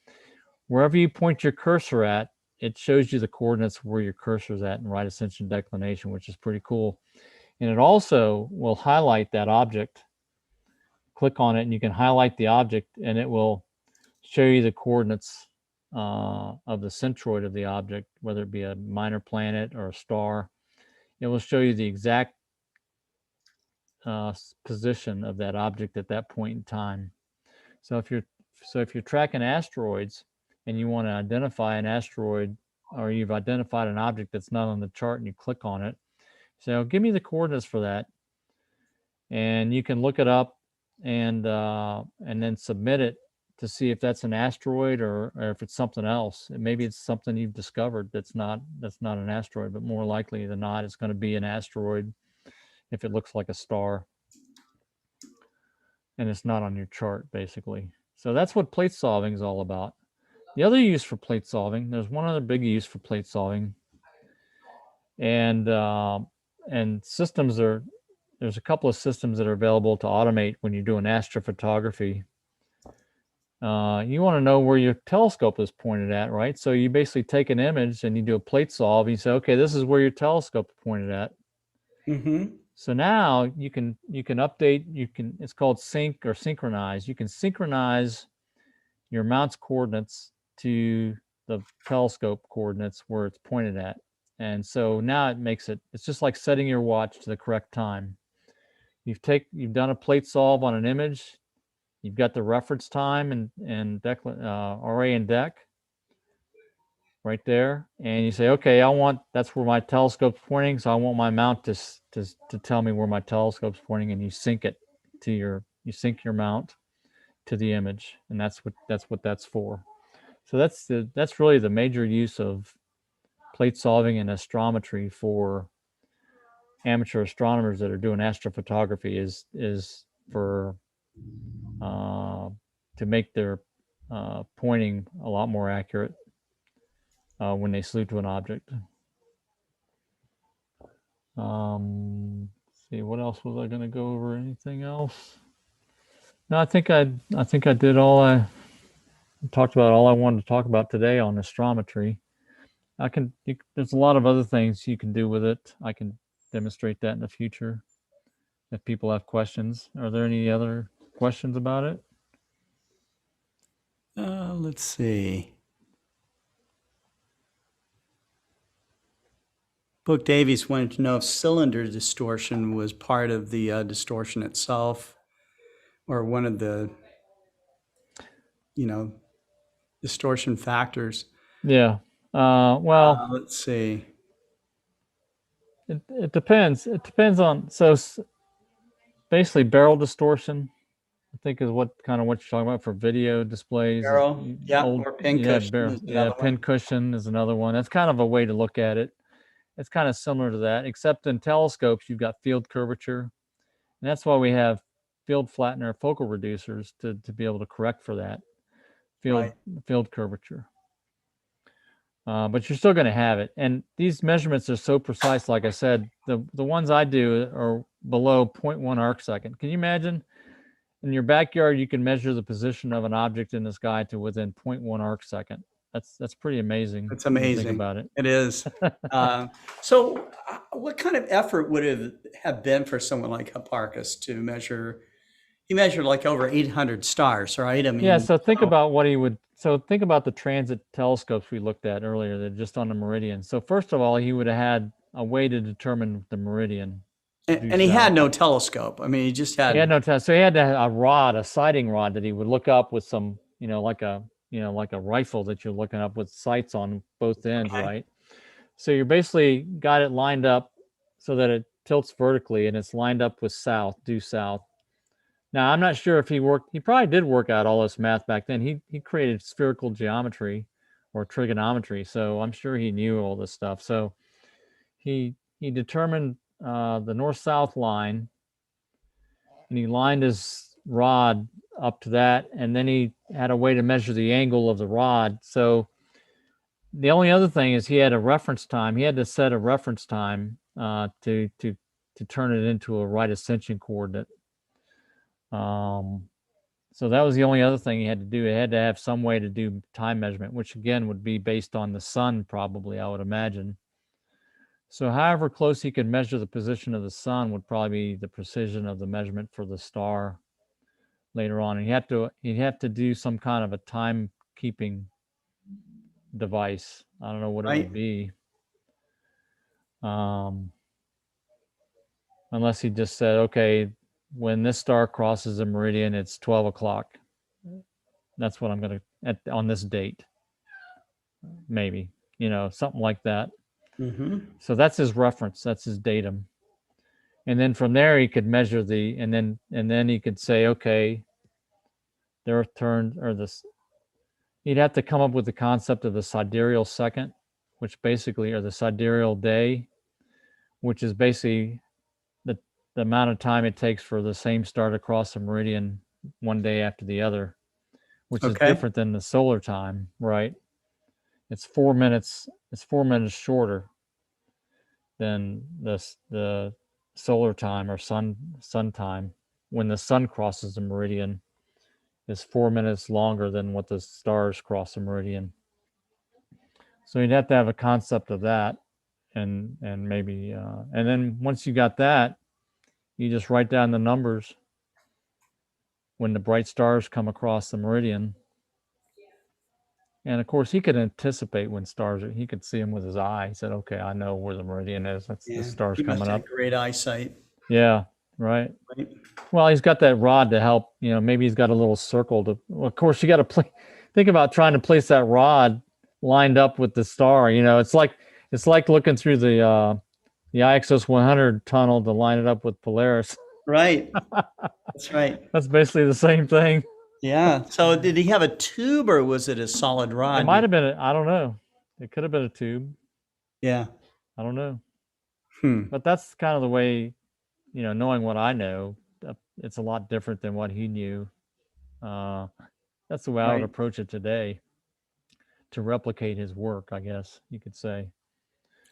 wherever you point your cursor at, it shows you the coordinates where your cursor is at in right ascension declination, which is pretty cool. And it also will highlight that object. Click on it and you can highlight the object, and it will show you the coordinates of the centroid of the object, whether it be a minor planet or a star. It will show you the exact position of that object at that point in time. So if you're tracking asteroids and you want to identify an asteroid, or you've identified an object that's not on the chart and you click on it, so give me the coordinates for that, and you can look it up and then submit it to see if that's an asteroid or if it's something else. Maybe it's something you've discovered that's not an asteroid, but more likely than not, it's going to be an asteroid if it looks like a star and it's not on your chart, basically. So that's what plate solving is all about. The other use for plate solving, there's one other big use for plate solving, and systems are, there's a couple of systems that are available to automate when you're doing astrophotography. You want to know where your telescope is pointed at, right? So you basically take an image and you do a plate solve, and you say, okay, this is where your telescope is pointed at. Mm-hmm. So now you can update, it's called sync or synchronize. You can synchronize your mount's coordinates to the telescope coordinates where it's pointed at. And so now it makes it's just like setting your watch to the correct time. You've done a plate solve on an image. You've got the reference time and RA and Dec right there, and you say, okay, that's where my telescope's pointing, so I want my mount to tell me where my telescope's pointing, and you sync it to you sync your mount to the image, and that's what that's for. So that's really the major use of plate solving and astrometry for amateur astronomers that are doing astrophotography is for to make their pointing a lot more accurate when they salute to an object. Let's see, what else was I going to go over? Anything else? No, I think I did all I talked about all I wanted to talk about today on astrometry. There's a lot of other things you can do with it. I can demonstrate that in the future if people have questions. Are there any other questions about it? Let's see. Book Davies wanted to know if cylinder distortion was part of the distortion itself, or one of the, distortion factors. Yeah. Well, let's see. It depends. It depends on, basically barrel distortion, I think, is what you're talking about for video displays. Barrel, yeah, or pin cushion. Pin cushion is another one. That's kind of a way to look at it. It's kind of similar to that, except in telescopes, you've got field curvature. And that's why we have field flattener focal reducers to be able to correct for that field curvature. But you're still going to have it. And these measurements are so precise. Like I said, the ones I do are below 0.1 arc second. Can you imagine? In your backyard, you can measure the position of an object in the sky to within 0.1 arc second. That's pretty amazing. That's amazing. Think about it. It is. So what kind of effort would it have been for someone like Hipparchus to measure? He measured like over 800 stars, right? I mean, yeah. So think about what he would. So think about the transit telescopes we looked at earlier. They're just on the meridian. So first of all, he would have had a way to determine the meridian. And he had no telescope. I mean, he just had. He had no test, so he had a sighting rod that he would look up with some, like a rifle that you're looking up with sights on both ends, right? So you basically got it lined up so that it tilts vertically and it's lined up with due south. Now I'm not sure if he probably did work out all this math back then. He created spherical geometry or trigonometry, so I'm sure he knew all this stuff. So he determined the north-south line, and he lined his rod up to that, and then he had a way to measure the angle of the rod. So the only other thing is he had a reference time. He had to set a reference time to turn it into a right ascension coordinate. So that was the only other thing he had to do. He had to have some way to do time measurement, which again would be based on the sun, probably, I would imagine. So however close he could measure the position of the sun would probably be the precision of the measurement for the star later on. And he'd have to do some kind of a timekeeping device. I don't know what it would be. Unless he just said, okay, when this star crosses the meridian, it's 12 o'clock. That's what I'm going to, on this date. Maybe, something like that. So that's his reference. That's his datum. And then from there, he could measure and then he could say, okay, the Earth turns, or this, he'd have to come up with the concept of the sidereal second, which basically, or the sidereal day, which is basically the amount of time it takes for the same star to cross the meridian one day after the other, which is different than the solar time, right? It's 4 minutes. It's 4 minutes shorter than the solar time or sun time. When the sun crosses the meridian, is 4 minutes longer than what the stars cross the meridian. So you'd have to have a concept of that, and maybe and then once you got that, you just write down the numbers when the bright stars come across the meridian. And of course, he could anticipate when stars he could see them with his eye. He said, okay, I know where the meridian is. The star's coming up. Great eyesight. Yeah, right. Well, he's got that rod to help, maybe he's got a little circle to, well, of course, you got to think about trying to place that rod lined up with the star. It's like looking through the Ixos 100 tunnel to line it up with Polaris. Right. That's right. That's basically the same thing. Yeah. So did he have a tube or was it a solid rod? It might have been, I don't know. It could have been a tube. Yeah. I don't know. But that's kind of the way, knowing what I know, it's a lot different than what he knew. That's the way I would approach it today, to replicate his work, I guess you could say.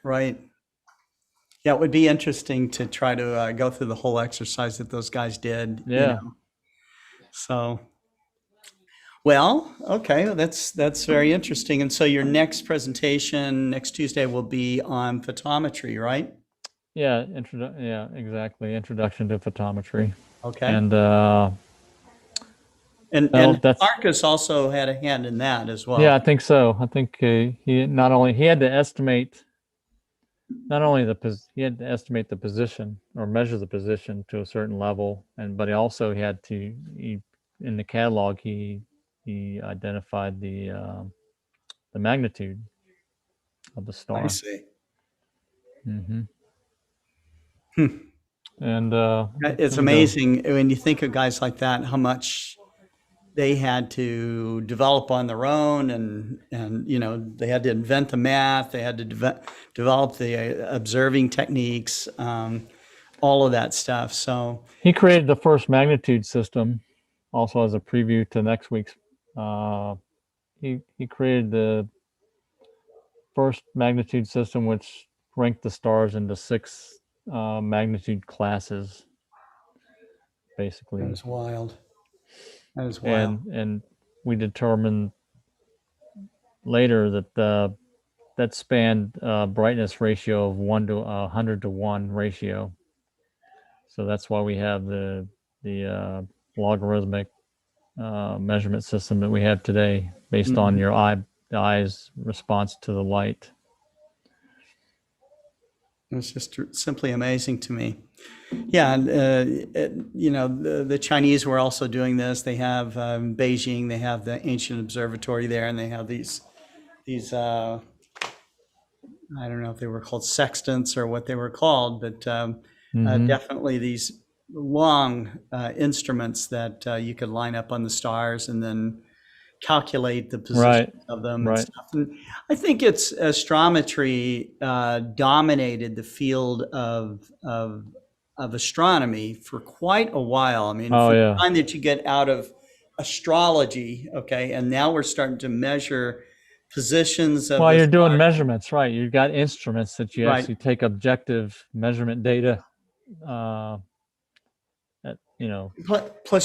Right. Yeah, it would be interesting to try to go through the whole exercise that those guys did. Yeah. So, well, okay, that's very interesting. And so your next presentation next Tuesday will be on photometry, right? Yeah, exactly. Introduction to photometry. Okay. And Hipparchus also had a hand in that as well. Yeah, I think so. I think he had to estimate the position or measure the position to a certain level, but he also had to in the catalog he identified the magnitude of the star. I see. And it's amazing when you think of guys like that, how much they had to develop on their own, and they had to invent the math, they had to develop the observing techniques, all of that stuff. So he created the first magnitude system, also as a preview to next week's. He created the first magnitude system, which ranked the stars into 6 magnitude classes, basically. That is wild. That is wild. And we determined later that that spanned brightness ratio of 1 to 100 to 1 ratio. So that's why we have the logarithmic measurement system that we have today, based on your eye's response to the light. It's just simply amazing to me. Yeah, and the Chinese were also doing this. They have Beijing. They have the ancient observatory there, and they have these I don't know if they were called sextants or what they were called, but definitely these long instruments that you could line up on the stars and then calculate the position of them and stuff. And I think it's astrometry dominated the field of astronomy for quite a while. I mean, from the time that you get out of astrology, okay, and now we're starting to measure positions of you're doing measurements, right? You've got instruments that you actually take objective measurement data, plus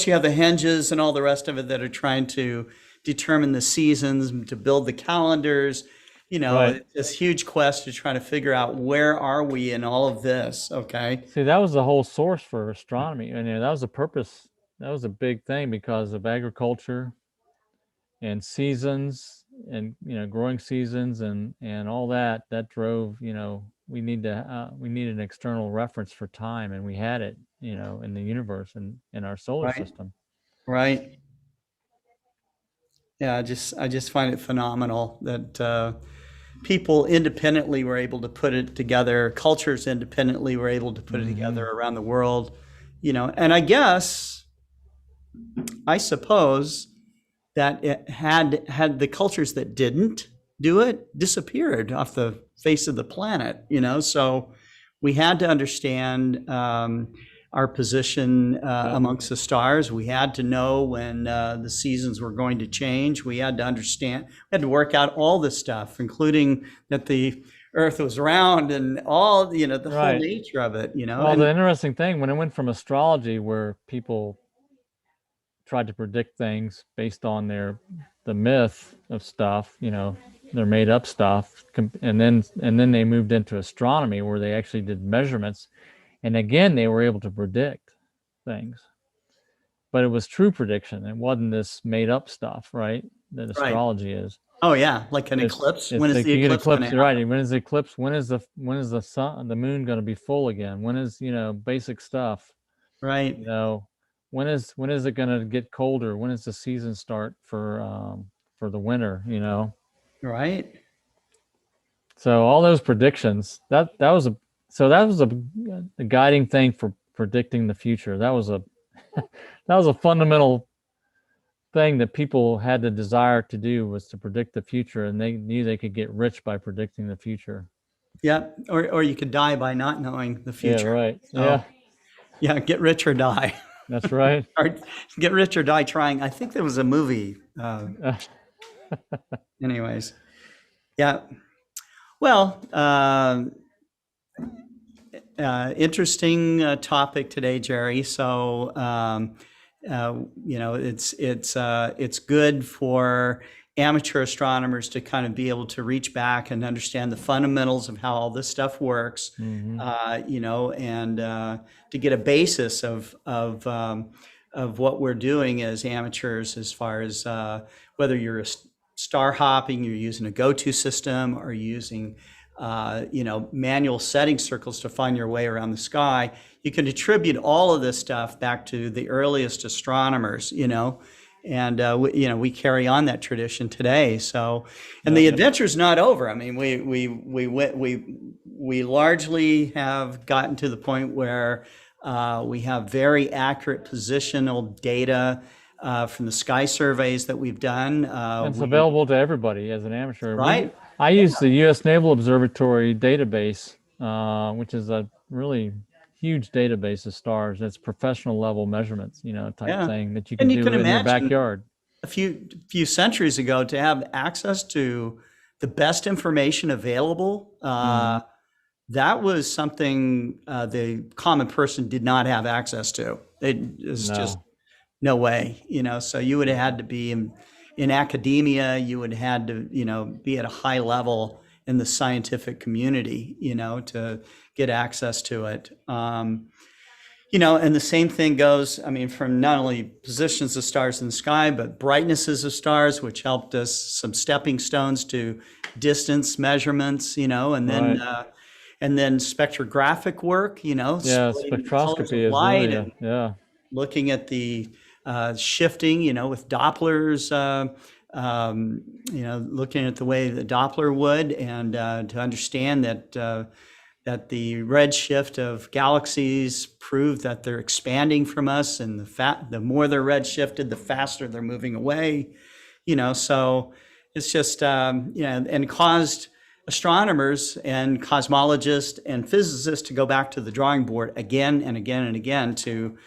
you have the henges and all the rest of it that are trying to determine the seasons, to build the calendars, this huge quest to try to figure out where are we in all of this. Okay. See, that was the whole source for astronomy. And that was the purpose. That was a big thing because of agriculture and seasons and, growing seasons and all that drove, we need an external reference for time, and we had it, in the universe and in our solar system. Right. Yeah, I just find it phenomenal that people independently were able to put it together. Cultures independently were able to put it together around the world, and I suppose that it had the cultures that didn't do it disappeared off the face of the planet, so we had to understand our position amongst the stars. We had to know when the seasons were going to change. We had to understand, we had to work out all this stuff, including that the Earth was round and all, the whole nature of it, Well, the interesting thing, when it went from astrology, where people tried to predict things based on the myth of stuff, their made up stuff, and then they moved into astronomy, where they actually did measurements. And again, they were able to predict things, but it was true prediction. It wasn't this made up stuff, right? That astrology is. Oh yeah, like an eclipse. When is the eclipse going to happen? Right. When is the eclipse? When is the the moon going to be full again? When is basic stuff? Right. When is it going to get colder? When does the season start for the winter? Right. So all those predictions that was a guiding thing for predicting the future. That was a fundamental thing that people had the desire to do, was to predict the future, and they knew they could get rich by predicting the future. Yeah, or you could die by not knowing the future. Yeah, right. So, yeah, get rich or die. That's right. Or get rich or die trying. I think there was a movie. Anyways, yeah. Well, interesting topic today, Jerry. So, it's good for amateur astronomers to kind of be able to reach back and understand the fundamentals of how all this stuff works, and to get a basis of what we're doing as amateurs, as far as whether you're star hopping, you're using a GOTO system, or using manual setting circles to find your way around the sky. You can attribute all of this stuff back to the earliest astronomers, and we carry on that tradition today. So, and the adventure's not over. I mean, we largely have gotten to the point where we have very accurate positional data from the sky surveys that we've done. It's available to everybody as an amateur. Right. I use the U.S. Naval Observatory database, which is a really huge database of stars. It's professional level measurements, type thing that you can do in your backyard. A few centuries ago, to have access to the best information available, that was something the common person did not have access to. Just no way, So you would have had to be in academia. You would have had to, be at a high level in the scientific community, to get access to it. And the same thing goes, from not only positions of stars in the sky, but brightnesses of stars, which helped us some stepping stones to distance measurements, and then, and then spectrographic work, Yeah, splitting the colors of spectroscopy is light really and yeah. looking at the shifting, with Dopplers, looking at the way the Doppler would, and to understand that the redshift of galaxies prove that they're expanding from us, and the more they're redshifted, the faster they're moving away. So it's just and caused astronomers and cosmologists and physicists to go back to the drawing board again and again and again to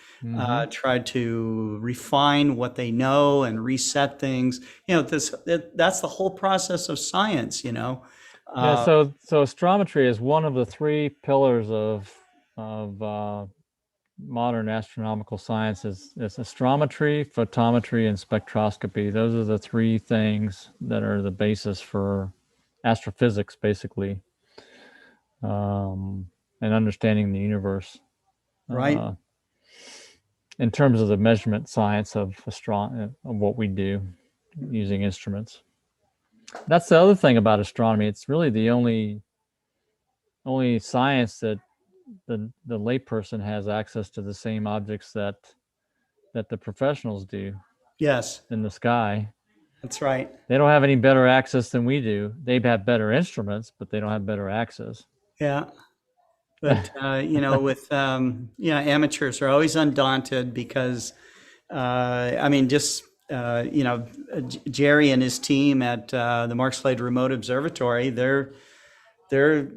try to refine what they know and reset things. That's the whole process of science. Yeah, so astrometry is one of the three pillars of modern astronomical sciences. It's astrometry, photometry, and spectroscopy. Those are the three things that are the basis for astrophysics, basically, and understanding the universe. Right. In terms of the measurement science of what we do using instruments. That's the other thing about astronomy. It's really the only science that the layperson has access to the same objects that the professionals do. Yes. In the sky. That's right. They don't have any better access than we do. They have better instruments, but they don't have better access. Yeah. But, with, amateurs are always undaunted because, Jerry and his team at the Mark Slade Remote Observatory, they're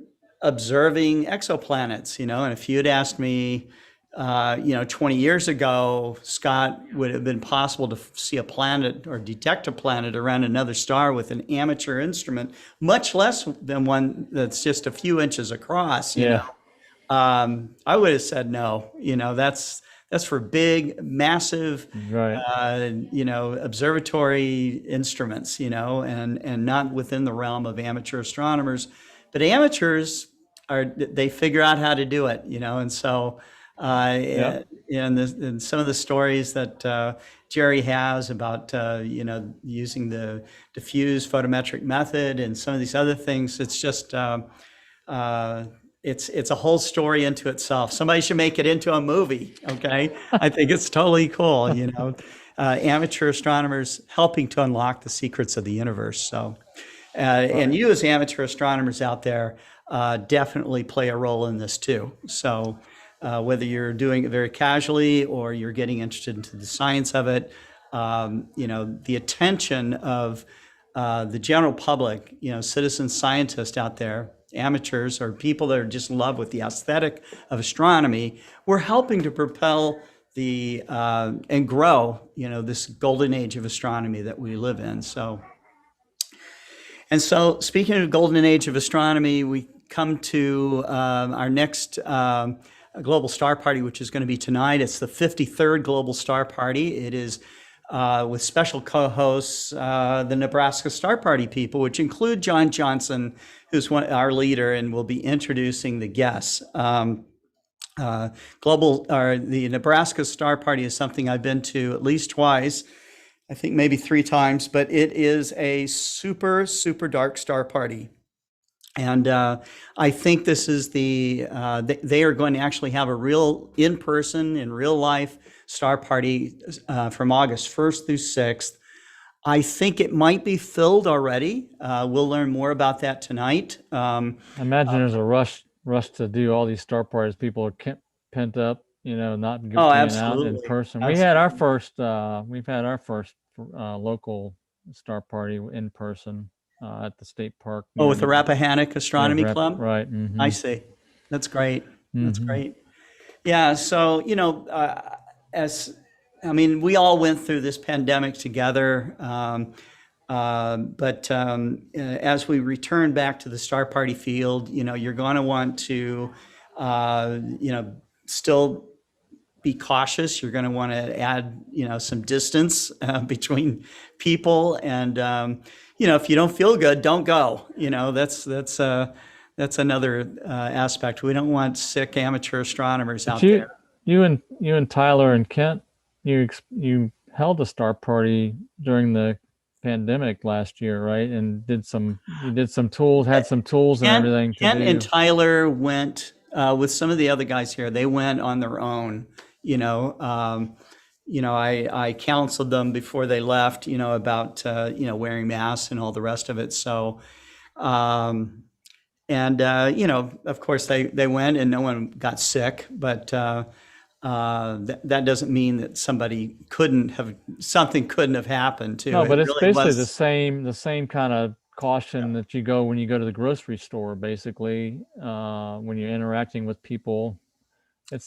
observing exoplanets, and if you'd asked me, 20 years ago, Scott, would it have been possible to see a planet or detect a planet around another star with an amateur instrument, much less than one that's just a few inches across, I would have said no. That's for big, massive, observatory instruments, and not within the realm of amateur astronomers. But amateurs they figure out how to do it, and so and some of the stories that Jerry has about using the diffuse photometric method and some of these other things, it's just it's a whole story into itself. Somebody should make it into a movie. Okay, I think it's totally cool. Amateur astronomers helping to unlock the secrets of the universe. So, and you as amateur astronomers out there definitely play a role in this too. So, whether you're doing it very casually or you're getting interested into the science of it, the attention of the general public, citizen scientists out there, amateurs or people that are just in love with the aesthetic of astronomy, we're helping to propel the and grow, this golden age of astronomy that we live in. So speaking of golden age of astronomy, we come to our next global star party, which is going to be tonight. It's the 53rd global star party. It is with special co-hosts, the Nebraska Star Party people, which include John Johnson, who's our leader, and will be introducing the guests. The Nebraska Star Party is something I've been to at least twice, I think maybe 3 times, but it is a super, super dark star party. And I think this is they are going to actually have a real in-person, in real life star party from August 1st through 6th. I think it might be filled already. We'll learn more about that tonight. I imagine there's a rush to do all these star parties. People are pent up, not being out in person. Absolutely. We've had our first local star party in person at the state park. With the Rappahannock Astronomy Club? Right. Mm-hmm. I see. That's great. That's great. Yeah. So, we all went through this pandemic together. But as we return back to the star party field, you're going to want to, still be cautious. You're going to want to add, some distance between people. And, if you don't feel good, don't go. That's another aspect. We don't want sick amateur astronomers out there. You and Tyler and Kent, you held a star party during the pandemic last year, right? And you did some tools, had some tools and everything to Kent do. and Tyler went with some of the other guys here. They went on their own. I counseled them before they left. About wearing masks and all the rest of it. So, of course they went and no one got sick, but that doesn't mean that something couldn't have happened too. No, but it's really basically was- the same kind of caution that you go when you go to the grocery store, basically, when you're interacting with people.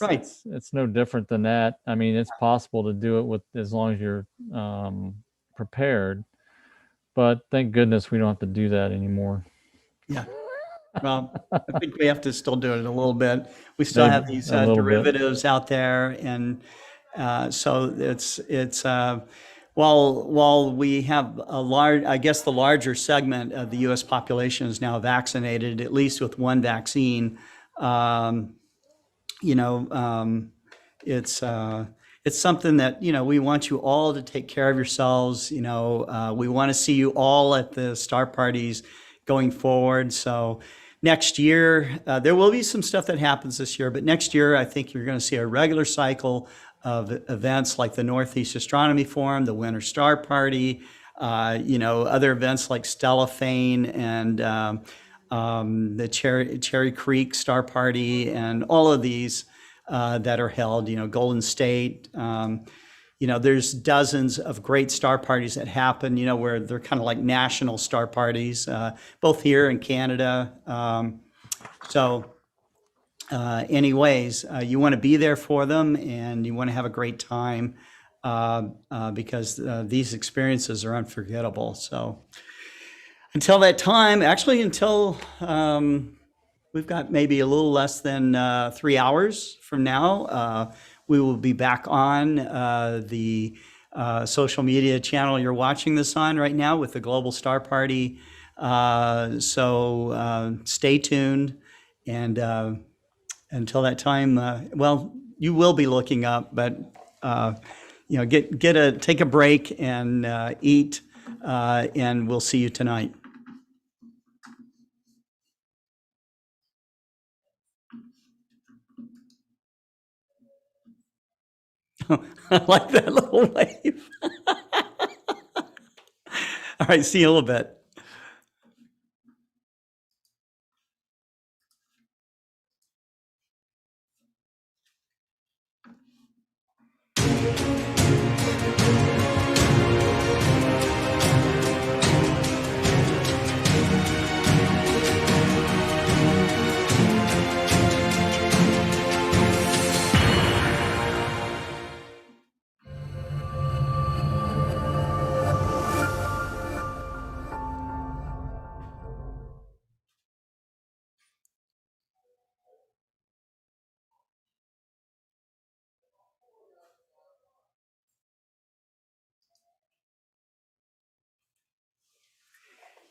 Right. It's no different than that. I mean, it's possible to do it with as long as you're prepared, but thank goodness we don't have to do that anymore. Yeah. Well, I think we have to still do it a little bit. We still Maybe have these a little bit. derivatives out there, and so it's while we have the larger segment of the U.S. population is now vaccinated, at least with one vaccine. It's something that we want you all to take care of yourselves. We want to see you all at the star parties going forward. So next year, there will be some stuff that happens this year, but next year, I think you're going to see a regular cycle of events like the Northeast Astronomy Forum, the Winter Star Party, other events like Stellafane and the Cherry Creek Star Party, and all of these that are held, Golden State. There's dozens of great star parties that happen, where they're kind of like national star parties, both here in Canada. Anyways, you want to be there for them and you want to have a great time because these experiences are unforgettable. So until that time, until we've got maybe a little less than 3 hours from now, we will be back on the social media channel you're watching this on right now with the Global Star Party. So stay tuned. And until that time, you will be looking up, but take a break and eat, and we'll see you tonight. I like that little wave. All right, see you in a little bit.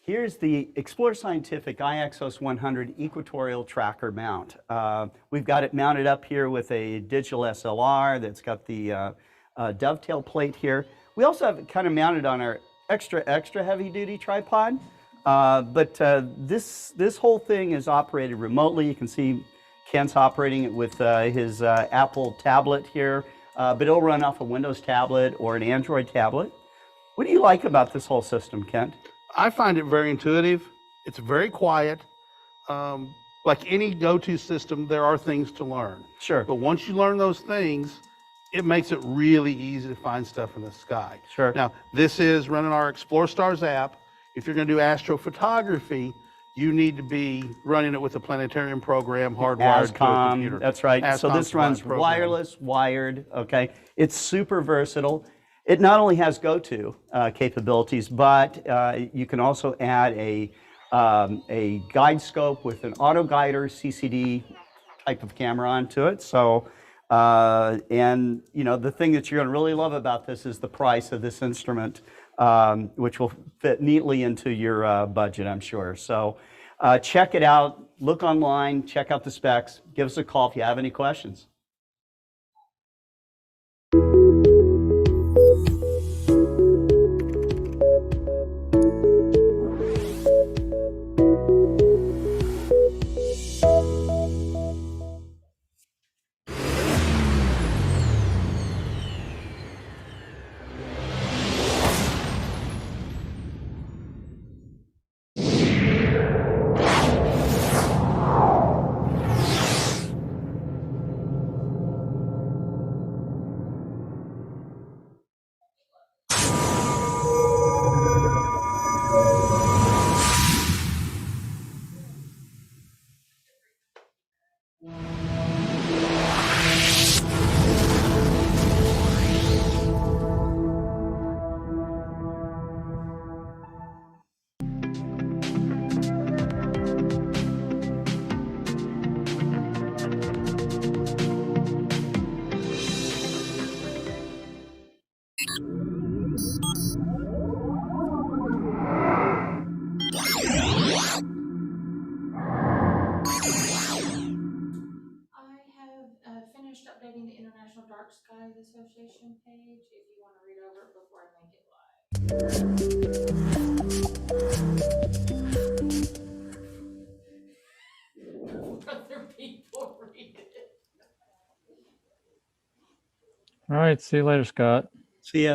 Here's the Explore Scientific Ixos 100 Equatorial Tracker mount. We've got it mounted up here with a digital SLR that's got the dovetail plate here. We also have it kind of mounted on our extra heavy duty tripod. But this whole thing is operated remotely. You can see Kent's operating it with his Apple tablet here, but it'll run off a Windows tablet or an Android tablet. What do you like about this whole system, Kent? I find it very intuitive. It's very quiet. Like any GOTO system, there are things to learn. Sure. But once you learn those things, it makes it really easy to find stuff in the sky. Sure. Now, this is running our Explore Stars app. If you're going to do astrophotography, you need to be running it with a planetarium program hardwired to a computer. That's right. So this runs wireless, wired, okay? It's super versatile. It not only has GOTO capabilities, but you can also add a guide scope with an auto guider Ccd type of camera onto it. So, and the thing that you're going to really love about this is the price of this instrument, which will fit neatly into your budget, I'm sure. So check it out, look online, check out the specs, give us a call if you have any questions. Finished updating the International Dark Skies Association page if you want to read over it before I make it live. Other people read it. All right. See you later, Scott. See you